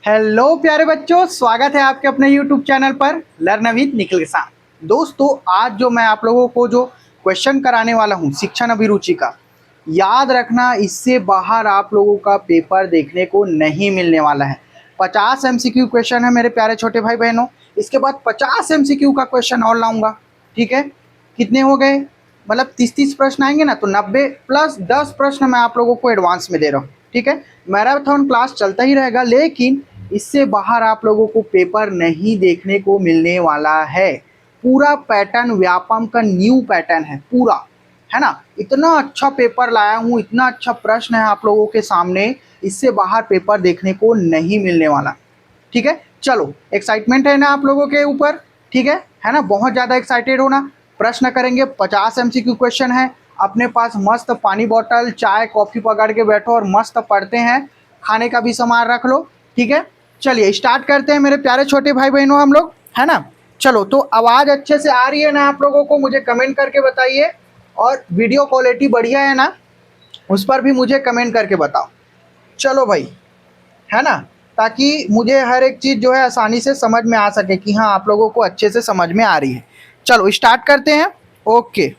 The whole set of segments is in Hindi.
हेलो प्यारे बच्चों, स्वागत है आपके अपने YouTube चैनल पर लर्न विद निखिल के साथ। दोस्तों, आज जो मैं आप लोगों को जो क्वेश्चन कराने वाला हूँ शिक्षण अभिरुचि का, याद रखना इससे बाहर आप लोगों का पेपर देखने को नहीं मिलने वाला है। 50 MCQ क्वेश्चन है मेरे प्यारे छोटे भाई बहनों। इसके बाद 50 MCQ का क्वेश्चन और लाऊंगा। ठीक है, कितने हो गए? मतलब 30-30 प्रश्न आएंगे ना, तो 90 प्लस 10 प्रश्न मैं आप लोगों को एडवांस में दे रहा हूँ। ठीक है, मैराथन क्लास चलता ही रहेगा, लेकिन इससे बाहर आप लोगों को पेपर नहीं देखने को मिलने वाला है। पूरा पैटर्न व्यापम का न्यू पैटर्न है पूरा, है ना। इतना अच्छा पेपर लाया हूँ, इतना अच्छा प्रश्न है आप लोगों के सामने, इससे बाहर पेपर देखने को नहीं मिलने वाला। ठीक है, चलो, एक्साइटमेंट है ना आप लोगों के ऊपर? ठीक है ना, बहुत ज़्यादा एक्साइटेड होना। प्रश्न करेंगे, 50 MCQ क्वेश्चन है। अपने पास मस्त पानी बॉटल, चाय, कॉफ़ी पकड़ के बैठो और मस्त पढ़ते हैं। खाने का भी सामान रख लो। ठीक है, चलिए स्टार्ट करते हैं मेरे प्यारे छोटे भाई बहनों हम लोग, है ना। चलो, तो आवाज़ अच्छे से आ रही है ना आप लोगों को? मुझे कमेंट करके बताइए। और वीडियो क्वालिटी बढ़िया है ना, उस पर भी मुझे कमेंट करके बताओ। चलो भाई, है ना, ताकि मुझे हर एक चीज़ जो है आसानी से समझ में आ सके कि हाँ आप लोगों को अच्छे से समझ में आ रही है। चलो स्टार्ट करते हैं। ओके,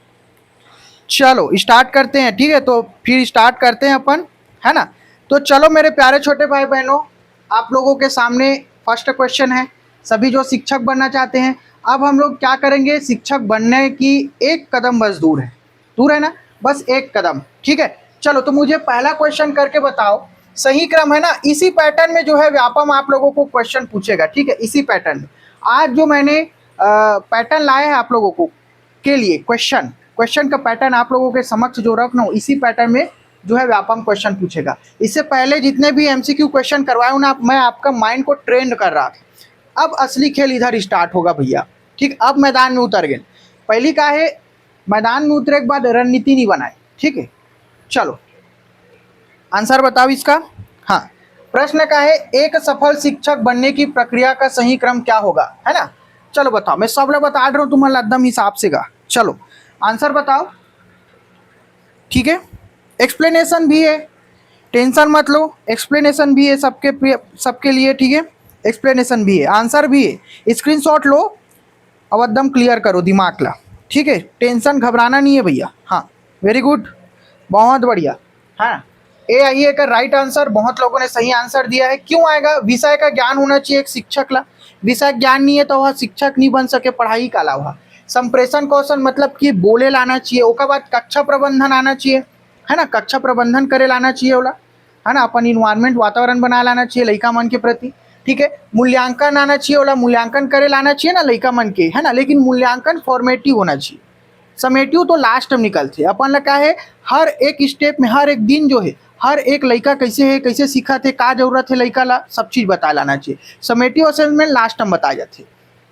चलो स्टार्ट करते हैं। ठीक है, तो फिर स्टार्ट करते हैं अपन, है ना। तो चलो मेरे प्यारे छोटे भाई बहनों, आप लोगों के सामने फर्स्ट क्वेश्चन है। सभी जो शिक्षक बनना चाहते हैं, अब हम लोग क्या करेंगे? शिक्षक बनने की एक कदम बस दूर है ना, बस एक कदम। ठीक है, चलो, तो मुझे पहला क्वेश्चन करके बताओ। सही क्रम है ना, इसी पैटर्न में जो है व्यापम आप लोगों को क्वेश्चन पूछेगा। ठीक है, इसी पैटर्न में आज जो मैंने पैटर्न लाया है आप लोगों को के लिए, क्वेश्चन का पैटर्न आप लोगों के समक्ष जो रख रहा हूँ, इसी पैटर्न में जो है व्यापम क्वेश्चन पूछेगा। इससे पहले जितने भी MCQ क्वेश्चन करवाए ना, मैं आपका माइंड को ट्रेंड कर रहा था। अब असली खेल इधर स्टार्ट होगा भैया। ठीक, अब मैदान में उतर गए। पहली का है, मैदान में उतरे के बाद रणनीति नहीं बनाए। ठीक है, चलो आंसर बताओ इसका। हाँ, प्रश्न का है, एक सफल शिक्षक बनने की प्रक्रिया का सही क्रम क्या होगा, है ना। चलो बताओ, मैं सब लोग बता रहा हूँ तुम्हारा एकदम हिसाब से का। चलो आंसर बताओ। ठीक है, एक्सप्लेनेशन भी है, टेंशन मत लो, एक्सप्लेनेशन भी है सबके लिए। ठीक है, एक्सप्लेनेशन भी है, आंसर भी है। स्क्रीनशॉट लो, अब एकदम क्लियर करो दिमाग ला। ठीक है, टेंशन घबराना नहीं है भैया। हाँ, वेरी गुड, बहुत बढ़िया। हाँ, ए आइए का राइट आंसर। बहुत लोगों ने सही आंसर दिया है। क्यों आएगा? विषय का ज्ञान होना चाहिए एक शिक्षक ला। विषय ज्ञान नहीं है तो वह शिक्षक नहीं बन सके, पढ़ाई का अलावा। संप्रेषण कौशल मतलब कि बोले लाना चाहिए। उसके बाद कक्षा प्रबंधन आना चाहिए, है ना, कक्षा प्रबंधन करे लाना चाहिए वाला, है ना। अपन इन्वायरमेंट, वातावरण बना लाना चाहिए लड़का मन के प्रति। ठीक है, मूल्यांकन आना चाहिए वाला, मूल्यांकन करे लाना चाहिए ना लड़का मन के, है ना। लेकिन मूल्यांकन फॉर्मेटिव होना चाहिए, समेटिव तो लास्ट में निकलते। अपन लगा है हर एक स्टेप में, हर एक दिन जो है, हर एक लड़का कैसे है, कैसे सीखा थे, का जरूरत है लड़का ला, सब चीज़ बता लाना चाहिए। समेटिव असेसमेंट लास्ट में बताया जाते।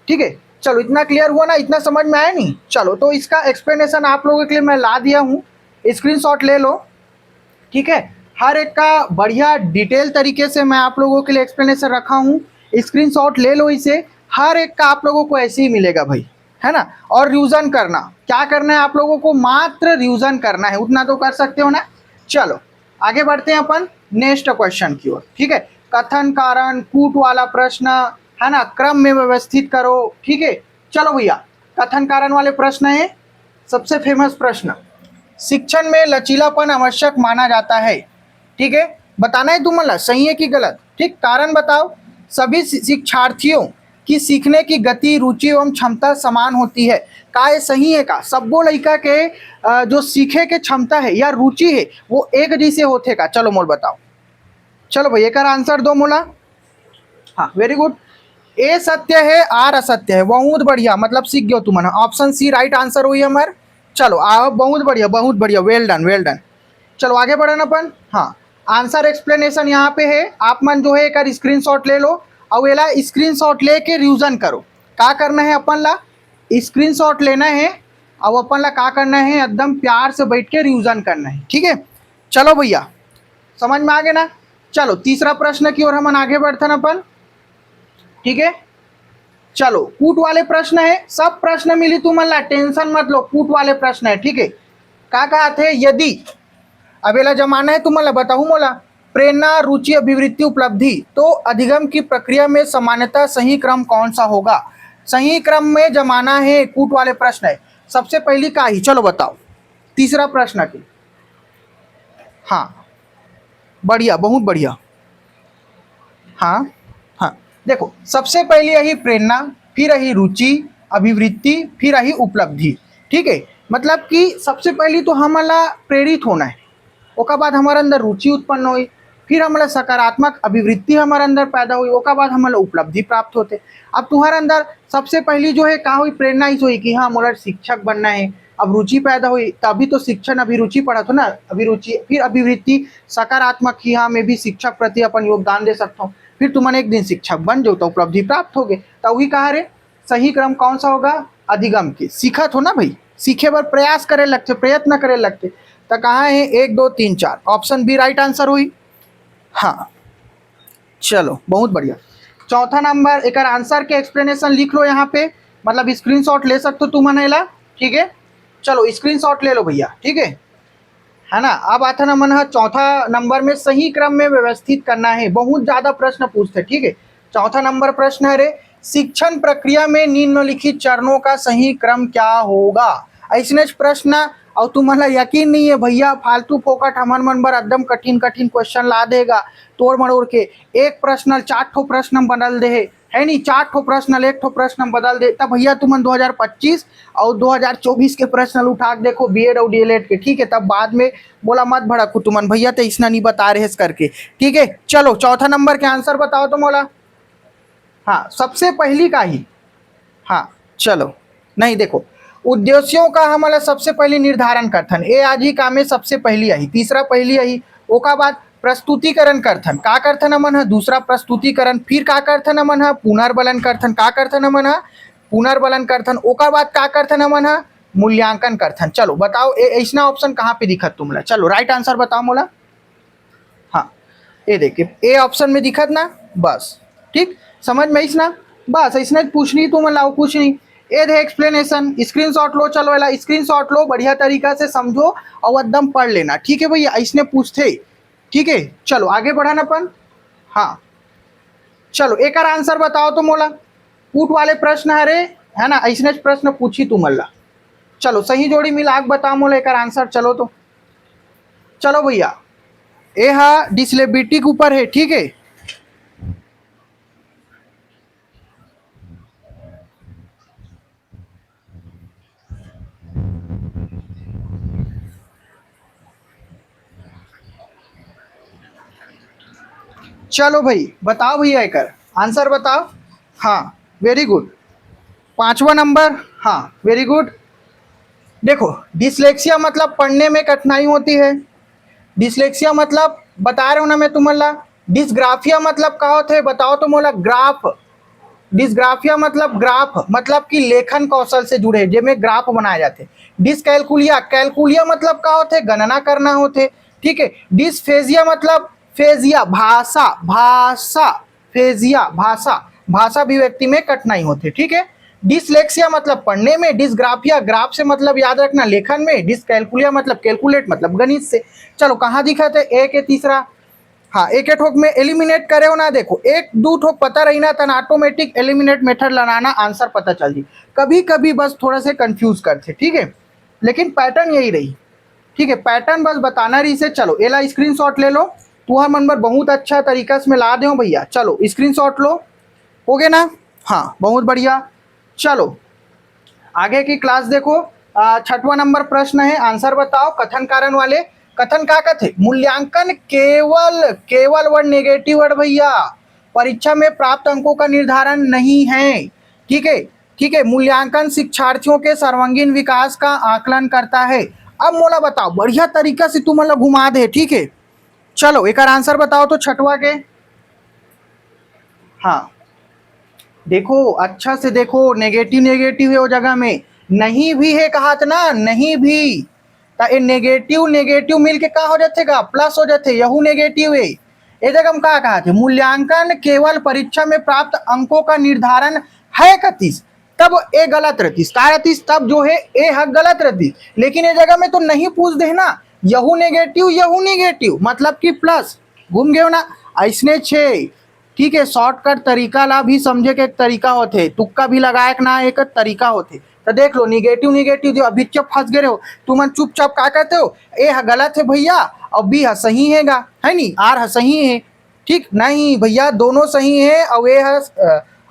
ठीक है, चलो इतना क्लियर हुआ ना, इतना समझ में आया नहीं? चलो, तो इसका एक्सप्लेनेशन आप लोगों के लिए मैं ला दिया हूँ, स्क्रीनशॉट ले लो। ठीक है, हर एक का बढ़िया डिटेल तरीके से मैं आप लोगों के लिए एक्सप्लेनेशन रखा हूँ। स्क्रीनशॉट ले लो इसे, हर एक का आप लोगों को ऐसे ही मिलेगा भाई, है ना। और रिवीजन करना, क्या करना है आप लोगों को? मात्र रिवीजन करना है, उतना तो कर सकते हो ना। चलो आगे बढ़ते हैं अपन नेक्स्ट क्वेश्चन की ओर। ठीक है, कथन कारण कूट वाला प्रश्न, है ना, क्रम में व्यवस्थित करो। ठीक है, चलो भैया, कथन कारण वाले प्रश्न है सबसे फेमस प्रश्न। शिक्षण में लचीलापन आवश्यक माना जाता है। ठीक है, बताना है तुम्हारा सही है कि गलत। ठीक, कारण बताओ। सभी शिक्षार्थियों की सीखने की गति, रुचि एवं क्षमता समान होती है। का ये सही है? का सबो लड़का के जो सीखे के क्षमता है या रुचि है वो एक जैसे होते का? चलो मोल बताओ। चलो भैया का आंसर दो मोला। हाँ, वेरी गुड। ए सत्य है, आर असत्य है। बहुत बढ़िया, मतलब सीख गयो तुम। ऑप्शन सी राइट आंसर हुई हमारे। चलो आओ, बहुत बढ़िया, बहुत बढ़िया, वेल डन, वेल डन। चलो आगे बढ़ना अपन। हाँ, आंसर एक्सप्लेनेशन यहाँ पे है। आप मन जो है एक स्क्रीनशॉट ले लो और वेला स्क्रीनशॉट लेके रिवीजन करो। क्या करना है अपन ला? स्क्रीनशॉट लेना है और अपन ला क्या करना है? एकदम प्यार से बैठ के रिवीजन करना है। ठीक है, चलो भैया, समझ में आ गए ना। चलो तीसरा प्रश्न की ओर हम आगे बढ़ते हैं अपन। ठीक है, चलो कूट वाले प्रश्न है, सब प्रश्न मिली तुम्हारा, टेंशन मत लो, कूट वाले प्रश्न है। ठीक है, क्या कहा थे? यदि अबेला जमाना है तुम्हारा, बताऊँ मोला। प्रेरणा, रुचि, अभिवृत्ति, उपलब्धि। तो अधिगम की प्रक्रिया में सामान्यतः सही क्रम कौन सा होगा? सही क्रम में जमाना है, कूट वाले प्रश्न है। सबसे पहली का ही, चलो बताओ तीसरा प्रश्न की। हाँ बढ़िया, बहुत बढ़िया। हाँ हाँ, देखो सबसे पहले यही प्रेरणा, फिर यही रुचि, अभिवृत्ति, फिर यही उपलब्धि। ठीक है, मतलब कि सबसे पहली तो हमारा प्रेरित होना है, ओका बाद हमारे अंदर रुचि उत्पन्न हुई, फिर हमारा सकारात्मक अभिवृत्ति हमारे अंदर पैदा हुई, ओका बाद हमारा उपलब्धि प्राप्त होते। अब तुम्हारे अंदर सबसे पहली जो है कहाँ हुई? प्रेरणा ही हुई कि हाँ मोला शिक्षक बनना है। अब रुचि पैदा हुई, तभी तो शिक्षण अभिरुचि पढ़ा था ना, अभिरुचि। फिर अभिवृत्ति सकारात्मक कि हाँ मैं भी शिक्षक प्रति अपन योगदान दे सकता हूँ। फिर तुमने एक दिन शिक्षक बन जाओ तो उपलब्धि प्राप्त हो गए। तो वही कहा रे सही क्रम कौन सा होगा? अधिगम के। सीखत हो ना भाई, सीखे बार प्रयास करे लगते, प्रयत्न करे लगते। तो कहाँ है? 1 2 3 4, ऑप्शन बी राइट आंसर हुई। हाँ चलो बहुत बढ़िया। चौथा नंबर, एक आंसर के एक्सप्लेनेशन लिख लो यहाँ पे, मतलब स्क्रीनशॉट ले सकते हो तुम मनेला। ठीक है, चलो स्क्रीनशॉट ले लो भैया। ठीक है ना। अब आता ना मन चौथा नंबर में सही क्रम में व्यवस्थित करना है। बहुत ज्यादा प्रश्न पूछते। ठीक है, चौथा नंबर प्रश्न है रे, शिक्षण प्रक्रिया में निम्नलिखित चरणों का सही क्रम क्या होगा? ऐसने प्रश्न, और तुम्हारा यकीन नहीं है भैया, फालतू फोकट हमार मन बर एकदम कठिन कठिन क्वेश्चन ला देगा तोड़ मड़ोड़ के। एक प्रश्न 4 ठो प्रश्न बदल दे है नहीं, 4 ठो प्रश्न 1 ठो प्रश्न बदल दे। तब भैया तुमन 2025 और 2024 के प्रश्न उठा के देखो, बीएड और डीएलएड के। ठीक है, तब बाद में बोला मत भड़कू तुमन भैया तो इसना नहीं बता रहे करके। ठीक है, चलो चौथा नंबर के आंसर बताओ तो मोला। हाँ सबसे पहली का ही। हाँ चलो, नहीं देखो, उद्देश्यों का हमारा सबसे पहले निर्धारण करथन, ये आज ही काम में सबसे पहली आई। तीसरा पहली आई, ओका बाद प्रस्तुतिकरण करथन, का करथन मन है? दूसरा प्रस्तुतिकरण। फिर का करथन मन है? पुनर्बलन करथन। का करथन मन है? पुनर्बलन करथन। ओका बाद का करथन मन है? मूल्यांकन करथन। चलो बताओ ऐसा ऑप्शन कहाँ पे दिखत तुमला? चलो राइट आंसर बताओ मोला। हाँ ये देखिए, ए ऑप्शन में दिखत ना, बस ठीक समझ में इसना, बस ऐसा पूछनी तुम लाओ, कुछ नहीं। ये दे एक्सप्लेनेशन, स्क्रीनशॉट लो। चलो वाला स्क्रीनशॉट लो, बढ़िया तरीका से समझो और एकदम पढ़ लेना। ठीक है भैया, ऐसने पूछते। ठीक है, चलो आगे बढ़ाना अपन। हाँ चलो एक आंसर बताओ तो मोला। कूट वाले प्रश्न है ना, ऐसने प्रश्न पूछी तुम ला। चलो सही जोड़ी मिला के बताओ मोला एक आंसर। चलो तो चलो भैया, ये हा डिसेबिलिटी के ऊपर है। ठीक है, चलो भाई बताओ भैया एक आंसर बताओ। हाँ वेरी गुड, पांचवा नंबर। हाँ वेरी गुड। देखो डिसलेक्सिया मतलब पढ़ने में कठिनाई होती है। डिसलेक्सिया मतलब बता रहा हूँ ना मैं तुम्हारा। डिसग्राफिया मतलब का होता है बताओ तो मोला? ग्राफ। डिसग्राफिया मतलब ग्राफ, मतलब कि लेखन कौशल से जुड़े जिसमें ग्राफ बनाए जाते। डिसकैलकुलिया, कैलकुलिया मतलब का होते? गणना करना होते। ठीक है, डिसफेजिया मतलब फेजिया भाषा, भाषा फेजिया भाषा, भाषा अभिव्यक्ति में कठिनाई होती। ठीक है, डिसलेक्सिया मतलब पढ़ने में, डिसग्राफिया ग्राफ से मतलब याद रखना लेखन में, डिसकैलकुलिया मतलब कैलकुलेट मतलब गणित से। चलो कहाँ दिखा थे? एक है तीसरा। हाँ एक ठोक में एलिमिनेट करे हो ना, देखो एक दो ठोक पता रही ना, तन ऑटोमेटिक एलिमिनेट मेथड लगाना, आंसर पता चल जी। कभी कभी बस थोड़ा से कंफ्यूज करते। ठीक है, लेकिन पैटर्न यही रही। ठीक है, पैटर्न बस बताना रही से। चलो एला स्क्रीनशॉट ले लो, तुहर मन पर बहुत अच्छा तरीका से मैं ला दे भैया। चलो स्क्रीनशॉट लो, हो गए ना? हाँ बहुत बढ़िया। चलो आगे की क्लास देखो। छठवां नंबर प्रश्न है, आंसर बताओ कथन कारण वाले। कथन का कथे? मूल्यांकन केवल केवल वर्ड नेगेटिव वर्ड भैया, परीक्षा में प्राप्त अंकों का निर्धारण नहीं है। ठीक है, ठीक है, मूल्यांकन शिक्षार्थियों के सर्वांगीण विकास का आकलन करता है। अब मोला बताओ, बढ़िया तरीका से तुम मतलब घुमा दे। ठीक है, चलो एक आंसर बताओ तो छठवा के। हाँ देखो अच्छा से देखो, नेगेटिव नेगेटिव है वो जगह में, नहीं भी है कहा था ना, नहीं भी। तो ये नेगेटिव नेगेटिव मिल के का हो जातेगा? प्लस हो जाते, यहू नेगेटिव है। ये जगह हम का कहा थे? मूल्यांकन केवल परीक्षा में प्राप्त अंकों का निर्धारण है कतीस, तब ए गलत रहती, का रहतीस तब जो है ए हक गलत रहती। लेकिन ये जगह में तो नहीं पूछ दे ना, यहू नेगेटिव मतलब कि प्लस, घूम गए हो ना। ऐसने छे, ठीक है। शॉर्टकट तरीका ला भी समझे के एक तरीका होते, तुक्का भी लगाए ना एक तरीका होते। तो देख लो निगेटिव निगेटिव जो अभी चुप फंस गए हो तुम चुपचाप क्या कहते हो, ए हा गलत है भैया और बी हा सही हैगा, है नी, आर हा सही है। ठीक नहीं भैया, दोनों सही है और ए हा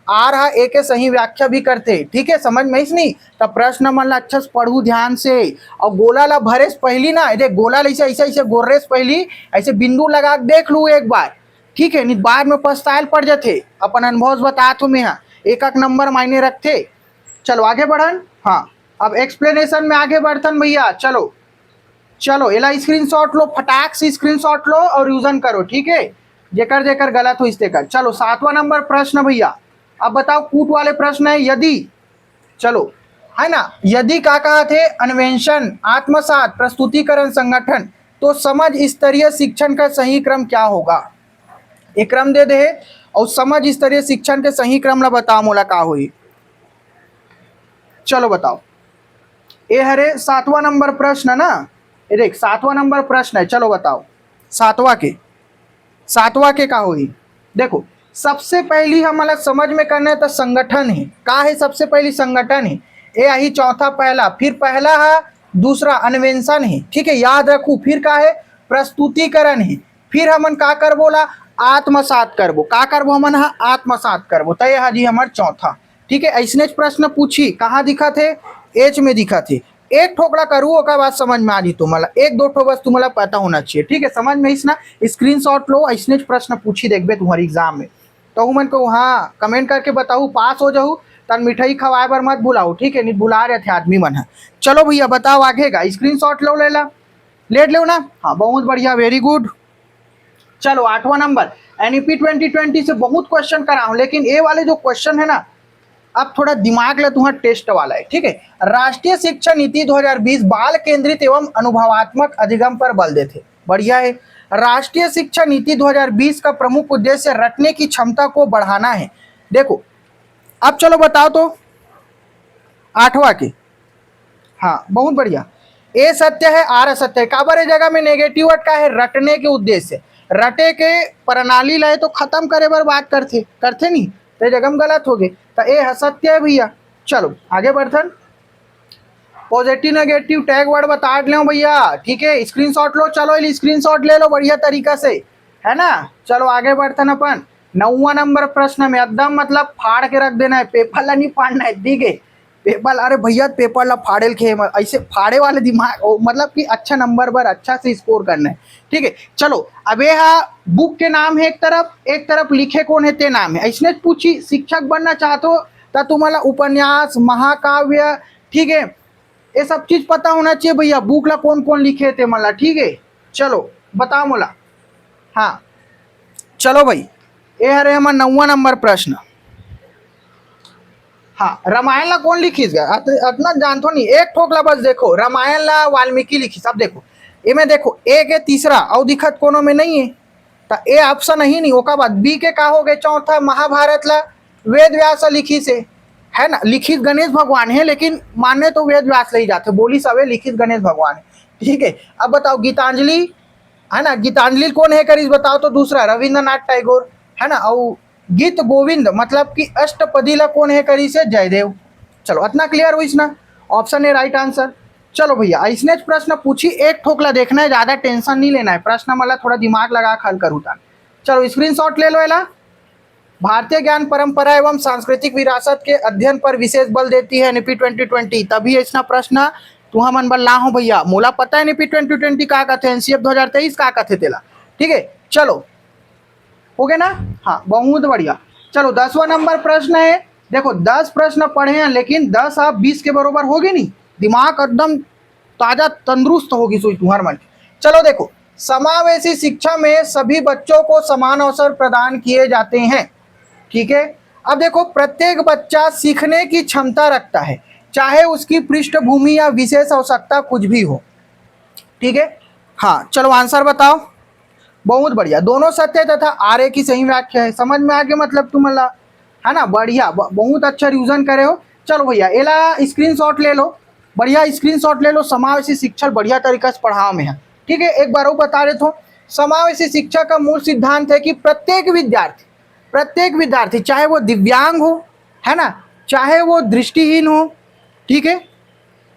आर हा ए के सही व्याख्या भी करते। ठीक है, समझ में नहीं। तो प्रश्न मन ला अच्छा से पढ़ू ध्यान से और गोला ला भरे से पहली ना, देख गोला ऐसे ऐसे ऐसे गोरे से पहली ऐसे बिंदु लगा के देख लू एक बार। ठीक है, नहीं बाद में पछतायल पड़ जाते। अपन अनुभव बता तो मैं एक एक नंबर मायने रखते। चलो आगे बढ़न। हाँ, अब एक्सप्लेनेशन में आगे बढ़तन भैया। चलो चलो एला स्क्रीनशॉट लो, फटाक से स्क्रीनशॉट लो और यूजन करो। ठीक है, जेकर जेकर गलत हो इसते कर। चलो 7वां नंबर प्रश्न भैया। अब बताओ कूट वाले प्रश्न है यदि, चलो है ना, यदि का कहा थे अन्वेषण आत्मसात प्रस्तुतिकरण संगठन, तो समझ स्तरीय शिक्षण का सही क्रम क्या होगा। एक क्रम दे दे और समझ स्तरीय शिक्षण के सही क्रम ला बताओ मोला का हुई। चलो बताओ, ये हरे 7वां नंबर प्रश्न ना, ये देख 7वां नंबर प्रश्न है। चलो बताओ 7वां के का हुई। देखो सबसे पहली हमारा समझ में करना है तो संगठन है का है, सबसे पहली संगठन है। ये आई चौथा पहला, फिर पहला है, दूसरा अन्वेषण है। ठीक है, याद रखू। फिर का है प्रस्तुतिकरण है। फिर हमन का कर बोला आत्मसात करबो, का करबो हमन हा आत्मसात करबो। तो यह जी हमार चौथा। ठीक है, ऐसने प्रश्न पूछी कहाँ दिखा थे, एच में दिखा थे। एक ठोकड़ा करू ओकर बाद समझ में आ जी तुम्हारा, एक दो ठो बस तुम्हारा पता होना चाहिए। ठीक है, समझ में इस ना, स्क्रीनशॉट लो, ऐसने प्रश्न पूछी देखबे तुम्हारी एग्जाम में। तो मन को हाँ कमेंट करके बताऊ, पास हो जाऊ तन मिठाई खवाए बर मत भुलाओ। ठीक है, नहीं भुला रहे थे आदमी मन है। चलो भैया बताओ आगे का, स्क्रीनशॉट लो लेला, लेट लो ना। हाँ बहुत बढ़िया, वेरी गुड। चलो 8वां नंबर, एनईपी 2020 से बहुत क्वेश्चन करा हूं, लेकिन ये वाले जो क्वेश्चन है ना अब थोड़ा दिमाग ले तुम्हारा टेस्ट वाला है। ठीक है, राष्ट्रीय शिक्षा नीति 2020 बाल केंद्रित एवं अनुभवात्मक अधिगम पर बल देते। बढ़िया है। राष्ट्रीय शिक्षा नीति 2020 का प्रमुख उद्देश्य रटने की क्षमता को बढ़ाना है। देखो अब चलो बताओ तो 8वां के। हाँ बहुत बढ़िया, ए सत्य है आर असत्य है। काबर जगह में नेगेटिव वर्ड का है, रटने के उद्देश्य, रटे के प्रणाली लाए तो खत्म करे बर बात करते नहीं, तो जगह में गलत हो गए। तो ए असत्य है भैया। चलो आगे बढ़थन, पॉजिटिव नेगेटिव टैग वर्ड बता लो भैया। ठीक है, स्क्रीनशॉट लो, चलो स्क्रीनशॉट ले लो बढ़िया तरीका से, है ना। चलो आगे बढ़थन अपन 9वां नंबर प्रश्न में एकदम मतलब फाड़ के रख देना है, पेपर ला नहीं फाड़ना है। ठीक है, पेपर, अरे भैया पेपर ला फाड़ेल खे, ऐसे फाड़े वाले दिमाग मतलब कि अच्छा नंबर पर अच्छा से स्कोर करना है। ठीक है, चलो अब ये बुक के नाम है एक तरफ लिखे कौन है ते नाम है। ऐसने पूछी शिक्षक बनना चाहते हो तो तुम्हारा उपन्यास महाकाव्य, ठीक है, ये सब चीज पता होना चाहिए भैया, बुक ला कौन कौन लिखे थे मला। ठीक है, चलो बताओ मोला। हाँ चलो भाई, ये हरे हमारा 9वां नंबर प्रश्न। हाँ, रामायण ला कौन लिखीस गया इतना जानतो नहीं, एक ठोक ला बस देखो, रामायण ला वाल्मीकि लिखीस। अब देखो ये में देखो ए के तीसरा और दिखत कोनो में नहीं है, तो ए ऑप्शन ही नहीं। ओका बाद बी के का हो गए चौथा, महाभारत ला वेद व्यास लिखी से, है ना, लिखित गणेश भगवान है, लेकिन मानने तो वेद व्यास ले जाते, बोली सब लिखित गणेश भगवान है। ठीक है, अब बताओ गीतांजलि, है ना, गीतांजलि कौन है करीस बताओ तो, दूसरा रविंद्रनाथ टैगोर, है ना। और गीत गोविंद मतलब कि अष्टपदी ला कौन है करी से, जयदेव। चलो इतना क्लियर हुई ना, ऑप्शन है राइट आंसर। चलो भैया ऐसने प्रश्न पूछी, एक ठोकला देखना है, ज्यादा टेंशन नहीं लेना है, प्रश्न मतलब थोड़ा दिमाग लगा हल करूँ। चलो स्क्रीनशॉट ले लो। एला भारतीय ज्ञान परंपरा एवं सांस्कृतिक विरासत के अध्ययन पर विशेष बल देती है एनईपी 2020। तभी ऐसा प्रश्न तुहा मन बल ला हो भैया, मोला पता है एनईपी 2020 का कहते हैं, एनसीएफ 2023 का कहते तेला। ठीक है, चलो हो गए ना। हाँ बहुत बढ़िया। चलो 10वां नंबर प्रश्न है। देखो 10 प्रश्न पढ़े हैं, लेकिन 10 आप 20 के बरोबर होगे नहीं, दिमाग एकदम ताजा तंदुरुस्त होगी सोच तुम्हार मन। चलो देखो, समावेशी शिक्षा में सभी बच्चों को समान अवसर प्रदान किए जाते हैं। ठीक है, अब देखो प्रत्येक बच्चा सीखने की क्षमता रखता है, चाहे उसकी पृष्ठभूमि या विशेष आवश्यकता कुछ भी हो। ठीक है, हाँ चलो आंसर बताओ। बहुत बढ़िया, दोनों सत्य तथा आर्य की सही व्याख्या है। समझ में आ गया मतलब तुम्हारा, है ना, बढ़िया, बहुत अच्छा रिविजन करे हो। चलो भैया एला स्क्रीनशॉट ले लो, बढ़िया स्क्रीनशॉट ले लो, समावेशी शिक्षण बढ़िया तरीका से पढ़ाओ में है। ठीक है, एक बार वो बता रहे तो समावेशी शिक्षा का मूल सिद्धांत है कि प्रत्येक विद्यार्थी चाहे वो दिव्यांग हो, है ना, चाहे वो दृष्टिहीन हो, ठीक है,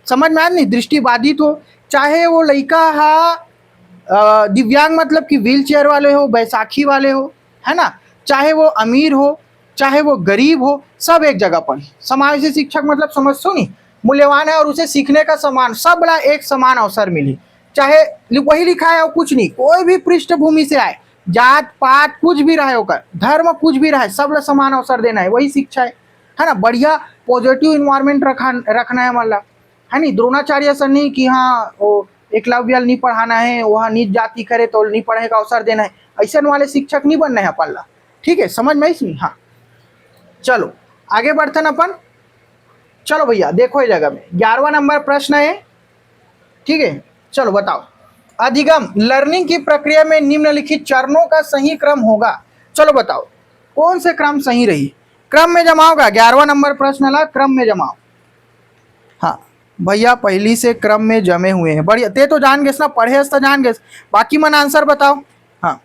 समझ में आ नहीं, दृष्टिबाधित हो, चाहे वो लड़का हा दिव्यांग मतलब कि व्हील चेयर वाले हो, बैसाखी वाले हो, है ना, चाहे वो अमीर हो, चाहे वो गरीब हो, सब एक जगह पढ़े। समावेशी शिक्षक मतलब समझो नहीं, मूल्यवान है और उसे सीखने का समान सबला एक समान अवसर मिले, चाहे वही लिखा है और कुछ नहीं, कोई भी पृष्ठभूमि से आए, जात पात कुछ भी रहे होकर, धर्म कुछ भी रहे, सबला समान अवसर देना है, वही शिक्षा है ना। बढ़िया पॉजिटिव इन्वायरमेंट रखना है, मतलब है नहीं, द्रोणाचार्य सर नहीं कि हाँ वो एकलव्य नहीं पढ़ाना है, वहाँ नीच जाति करे तो नहीं पढ़ने का अवसर देना है, ऐसे वाले शिक्षक नहीं बनना है अपन ला, ठीक है, समझ में इसमें। हाँ चलो आगे बढ़ते हैं अपन। चलो भैया देखो ये जगह में 11वां नंबर प्रश्न है, ठीक है, चलो बताओ, अधिगम लर्निंग की प्रक्रिया में निम्नलिखित चरणों का सही क्रम होगा। चलो बताओ कौन से क्रम सही रही, क्रम में जमाओगा, 11वां नंबर प्रश्न ला क्रम में जमाओ। हाँ भैया पहली से क्रम में जमे हुए हैं, बढ़िया, ते तो जान गए ना, पढ़े तो जान गए, बाकी मन आंसर बताओ। हाँ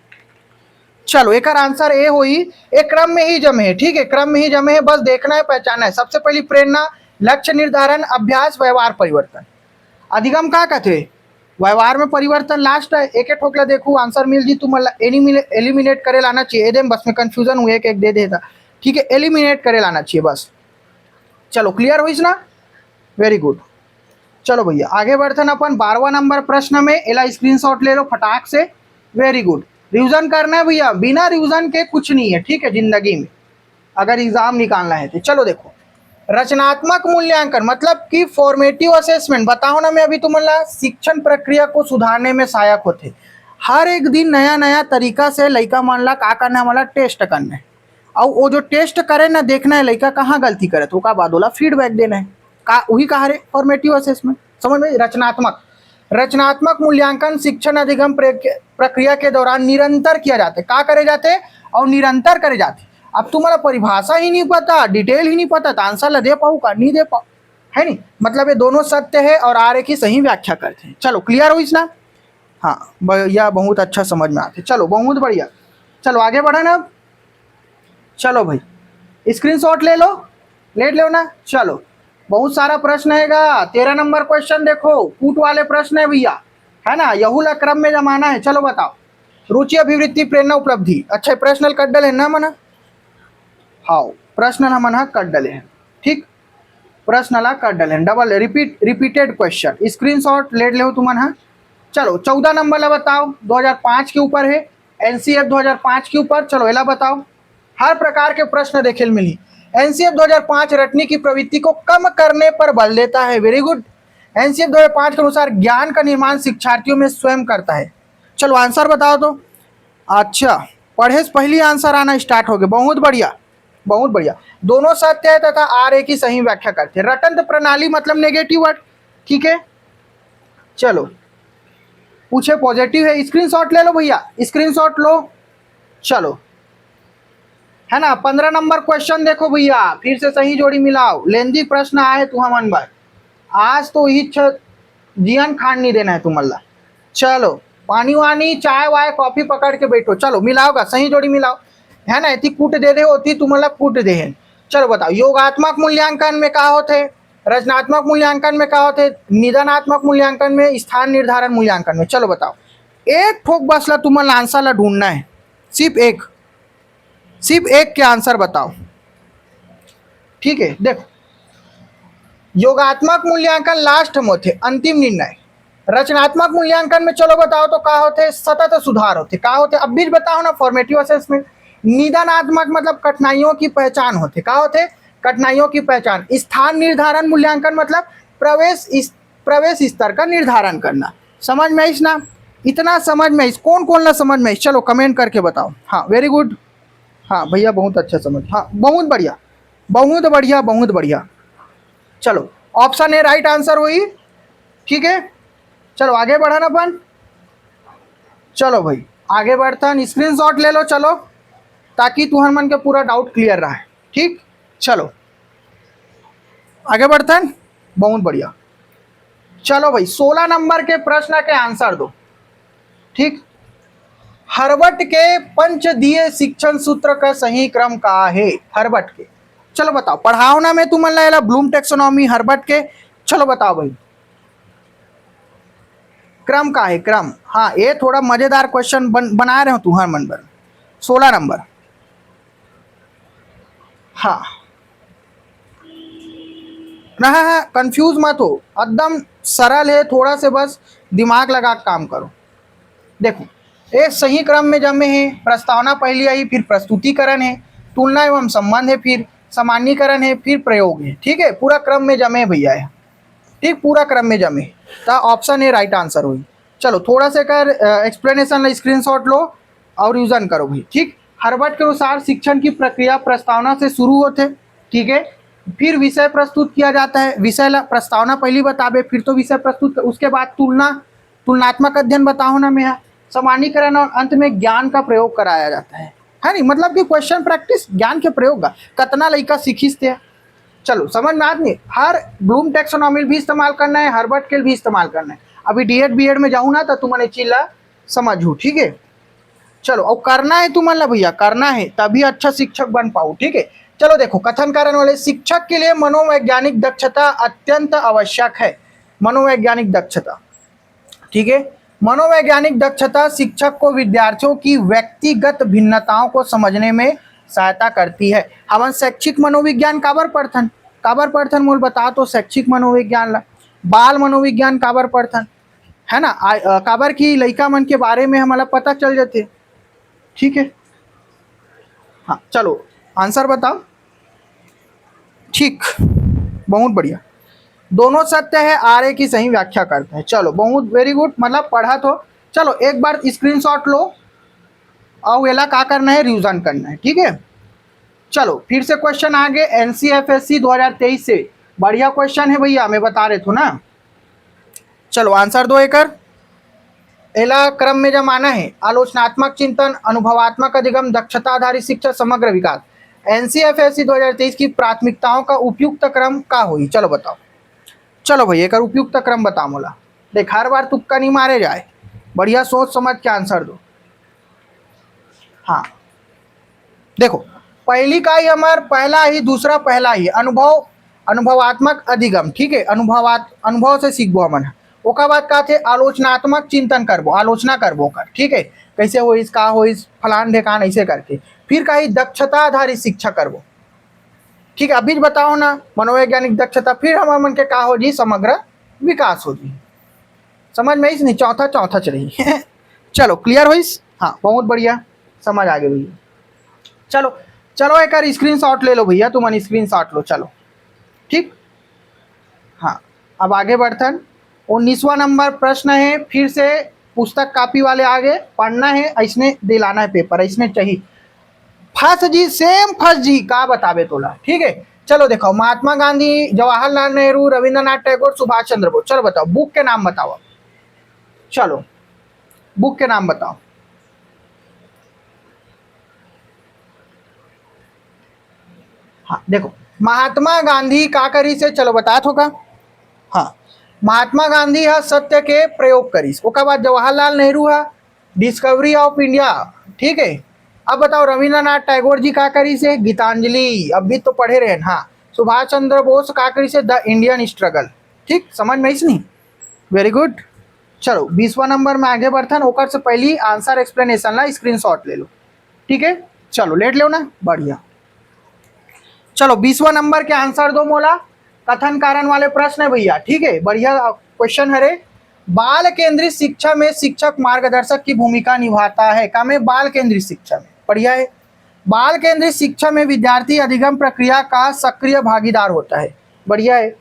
चलो एक आंसर ए हुई, एक क्रम में ही जमे है, ठीक है, क्रम में ही जमे है, बस देखना है पहचानना है। सबसे पहली प्रेरणा, लक्ष्य निर्धारण, अभ्यास, व्यवहार परिवर्तन। अधिगम का कहते, व्यवहार में परिवर्तन लास्ट है। एक एक ठोकला देखो आंसर मिल जी, तुम एलिमिनेट करे लाना चाहिए, एकदम बस में कंफ्यूजन हुए, एक दे देता, ठीक है, एलिमिनेट करे लाना चाहिए बस। चलो क्लियर हुई ना, वेरी गुड। चलो भैया आगे बढ़ते हैं अपन 12वां नंबर प्रश्न में, एला स्क्रीनशॉट ले लो फटाक से, वेरी गुड। रिवीजन करना है भैया, बिना रिवीजन के कुछ नहीं है, ठीक है, जिंदगी में अगर एग्जाम निकालना है तो। चलो देखो, रचनात्मक मूल्यांकन मतलब कि फॉर्मेटिव असेसमेंट, बताओ ना, मैं अभी तुम्हारा शिक्षण प्रक्रिया को सुधारने में सहायक होते। हर एक दिन नया नया तरीका से लड़का मान ला का करना है, हमारा टेस्ट करना है, और वो जो टेस्ट करे ना, देखना है लड़का कहाँ गलती करे, तो का बाद वाला फीडबैक देना है, का वही कहा रे फॉर्मेटिव असेसमेंट, समझ में। रचनात्मक मूल्यांकन शिक्षण अधिगम प्रक्रिया के दौरान निरंतर किया जाता है, का करे जाते और निरंतर करे जाते। अब तुम्हारा परिभाषा ही नहीं पता, डिटेल ही नहीं पता, तो आंसर ला दे पाऊ का नहीं दे पाओ, है नहीं, मतलब ये दोनों सत्य है और आर्य की सही व्याख्या करते हैं। चलो क्लियर हो इसना, हाँ भैया बहुत अच्छा समझ में आते, चलो बहुत बढ़िया। चलो आगे बढ़ा ना, चलो भाई स्क्रीनशॉट ले लो ना। चलो बहुत सारा प्रश्न हैगा, 13 नंबर क्वेश्चन देखो, कूट वाले प्रश्न है भैया, है ना, यहूला क्रम में जमाना है। चलो बताओ, रुचि, अभिवृत्ति, प्रेरणा, उपलब्धि। अच्छा प्रश्नल कट डले ना मना, हाँ प्रश्नल हम कट डले हैं, ठीक, प्रश्नला कट डले हैं, डबल रिपीटेड क्वेश्चन, स्क्रीनशॉट ले लो तुम। हाँ चलो 14 नंबर ला बताओ, 2005 के ऊपर है, एनसीएफ 2005 के ऊपर। चलो एला बताओ, हर प्रकार के प्रश्न देखे मिली। एनसीएफ 2005 रटने की प्रवृत्ति को कम करने पर बल देता है, वेरी गुड। एनसीएफ 2005 के अनुसार ज्ञान का निर्माण शिक्षार्थियों में स्वयं करता है। चलो आंसर बताओ तो, अच्छा पढ़े से पहले आंसर आना स्टार्ट हो गया, बहुत बढ़िया बहुत बढ़िया। दोनों सत्य है तथा आर्य की सही व्याख्या करते हैं। रटंत्र प्रणाली मतलब नेगेटिव वर्ड, ठीक है। चलो पूछे पॉजिटिव है, स्क्रीनशॉट ले लो भैया, स्क्रीनशॉट लो। चलो है ना, 15 नंबर क्वेश्चन देखो भैया, फिर से सही जोड़ी मिलाओ, लेंदी प्रश्न आए तुम मन बार, आज तो ही जियन खान नहीं देना है तुम्हारा। चलो पानी वानी चाय वाय कॉफी पकड़ के बैठो, चलो मिलाओगा, सही जोड़ी मिलाओ, है ना, इतनी कूट दे होती तुम्हारा कूट दे है। चलो बताओ, योगात्मक मूल्यांकन में क्या होते, रचनात्मक मूल्यांकन में क्या होते, निदानात्मक मूल्यांकन में, स्थान निर्धारण मूल्यांकन में। चलो बताओ, एक ठोक बस ला तुम्हारा आंसर ला ढूंढना है, सिर्फ एक के आंसर बताओ, ठीक है। देखो योगात्मक मूल्यांकन लास्ट में होते, अंतिम निर्णय। रचनात्मक मूल्यांकन में चलो बताओ तो क्या होते, सतत सुधार होते, क्या होते, अब भी बताओ ना, फॉर्मेटिव असेसमेंट। निदानात्मक मतलब कठिनाइयों की पहचान होते, क्या होते, कठिनाइयों की पहचान। स्थान निर्धारण मूल्यांकन मतलब प्रवेश स्तर का निर्धारण करना। समझ में आइस ना, इतना समझ में आइस, कौन कौन ला समझ में आइस, चलो कमेंट करके बताओ। हाँ वेरी गुड, हाँ भैया बहुत अच्छा समझ, हाँ बहुत बढ़िया बहुत बढ़िया बहुत बढ़िया। चलो ऑप्शन ए राइट आंसर हुई, ठीक है। चलो आगे बढ़ा ना अपन, चलो भाई आगे बढ़ता, स्क्रीनशॉट ले लो चलो, ताकि तुम्हारे मन के पूरा डाउट क्लियर रहा है, ठीक। चलो आगे बढ़ता है, बहुत बढ़िया। चलो भाई 16 नंबर के प्रश्न के आंसर दो, ठीक। हर्बट के पंचदीय शिक्षण सूत्र का सही क्रम का है? हर्बट के, चलो बताओ, पढ़ाओ ना मैं तुम्हें लाएला ब्लूम टेक्सोनॉमी हर्बट के, चलो बताओ भाई क्रम का है क्रम। हाँ ये थोड़ा मजेदार क्वेश्चन बना रहे हो तू हर मन पर। 16 नंबर। हाँ ना, हाँ कंफ्यूज मत हो, एकदम सरल है, थोड़ा से बस दिमाग लगा के काम करो। देखो एक सही क्रम में जमे है, प्रस्तावना पहली आई, फिर प्रस्तुतिकरण है, तुलना एवं संबंध है, फिर सामान्यीकरण है, फिर प्रयोग है। ठीक है, पूरा क्रम में जमे भैया है, ठीक पूरा क्रम में जमे, तो ऑप्शन ए राइट आंसर हुई। चलो थोड़ा सा कर एक्सप्लेनेशन स्क्रीनशॉट लो और यूजन करो भाई। ठीक, हर्बट के अनुसार शिक्षण की प्रक्रिया प्रस्तावना से शुरू होते, ठीक है, फिर विषय प्रस्तुत किया जाता है, विषय प्रस्तावना पहली बताबे, फिर तो विषय प्रस्तुत, उसके बाद तुलनात्मक अध्ययन बताओ ना मैं, सामान्यीकरण और अंत में ज्ञान का प्रयोग कराया जाता है नहीं, मतलब कि क्वेश्चन प्रैक्टिस ज्ञान के प्रयोग का कतना लड़का सीखीसते। चलो समझ में आदमी, हर ब्लूम टेक्सोनॉमी भी इस्तेमाल करना है, हर्बट के भी इस्तेमाल करना है। अभी डीएड बीएड में जाऊँ ना तो तुम्हारे चीला समझू, ठीक है। चलो और करना है तुम्हारा भैया, करना है तभी अच्छा शिक्षक बन पाओ, ठीक है। चलो देखो कथन कारण वाले, शिक्षक के लिए मनोवैज्ञानिक दक्षता अत्यंत आवश्यक है। मनोवैज्ञानिक दक्षता, ठीक है, मनोवैज्ञानिक दक्षता शिक्षक को विद्यार्थियों की व्यक्तिगत भिन्नताओं को समझने में सहायता करती है। हवन शैक्षिक मनोविज्ञान काबर पढ़थन मूल बता तो शैक्षिक मनोविज्ञान ला, बाल मनोविज्ञान काबर पढ़थन है ना, काबर की लड़का मन के बारे में हमारा पता चल जाते, ठीक है। हाँ चलो आंसर बताओ। ठीक, बहुत बढ़िया, दोनों सत्य है, आर्य की सही व्याख्या करते हैं। चलो बहुत वेरी गुड, मतलब पढ़ा तो। चलो एक बार स्क्रीनशॉट लो और वेला का करना है, रिवीजन करना है, ठीक है। चलो फिर से क्वेश्चन आगे, एनसीएफएससी 2023 से बढ़िया क्वेश्चन है भैया, मैं बता रहे थे ना। चलो आंसर दो एकर, एला क्रम में जमाना है, आलोचनात्मक चिंतन, अनुभवात्मक अधिगम, दक्षता आधारित शिक्षा, समग्र विकास। एनसीएफएससी 2023 की प्राथमिकताओं का उपयुक्त क्रम का हुई, चलो बताओ। चलो भैया एक उपयुक्त क्रम बता मोला, देख हर बार तुक्का नहीं मारे जाए, बढ़िया सोच समझ के आंसर दो। हाँ देखो पहली का ही हमार पहला ही, दूसरा पहला ही अनुभवात्मक अधिगम, ठीक है, अनुभव से सीखबो हमन। ओका बाद का थे आलोचनात्मक चिंतन करबो, आलोचना करबो कर, ठीक है, कैसे हो इस का हो इस फलान ढेकान ऐसे करके। फिर का ही दक्षता आधारित शिक्षा करबो, ठीक है, अभी बताओ ना मनोवैज्ञानिक दक्षता, फिर हम मन के का हो जी समग्र विकास हो जी, समझ में इस नहीं, चौथा चलिए चलो क्लियर हो इस, हाँ बहुत बढ़िया समझ आ गए भैया। चलो चलो एक स्क्रीनशॉट ले लो भैया, तुम स्क्रीनशॉट लो, चलो ठीक। हाँ अब आगे बढ़तन, 19वां नंबर प्रश्न है, फिर से पुस्तक कॉपी वाले आगे पढ़ना है, ऐसने दिलाना है पेपर, ऐसने चाहिए फर्स्ट जी, सेम फर्स्ट जी का बतावे तोला, ठीक है। चलो देखो महात्मा गांधी, जवाहरलाल नेहरू, रविंद्रनाथ टैगोर, सुभाष चंद्र बोस, चलो बताओ बुक के नाम बताओ, चलो बुक के नाम बताओ। हाँ देखो महात्मा गांधी का करी से, चलो बता थोका। हाँ महात्मा गांधी है सत्य के प्रयोग करीस, ओका बाद जवाहरलाल नेहरू है डिस्कवरी ऑफ इंडिया, ठीक है। अब बताओ रविंद्रनाथ टैगोर जी का करी से गीतांजलि, अभी तो पढ़े रहे, हाँ। सुभाष चंद्र बोस का करी से द इंडियन स्ट्रगल, ठीक समझ में इसनी, वेरी गुड। चलो 20वां नंबर में आगे बढ़थन, ओकर से पहली आंसर एक्सप्लेनेशन ला स्क्रीनशॉट ले लो, ठीक है। चलो लेट लो ना, बढ़िया। चलो 20वां नंबर के आंसर दो मोला, कथन कारण वाले प्रश्न है भैया, ठीक है, बढ़िया क्वेश्चन है रे। बाल केंद्रित शिक्षा में शिक्षक मार्गदर्शक की भूमिका निभाता है, का में बाल केंद्रित शिक्षा में, बढ़िया है। बाल केंद्रित शिक्षा में विद्यार्थी अधिगम प्रक्रिया का सक्रिय भागीदार होता है, बढ़िया है।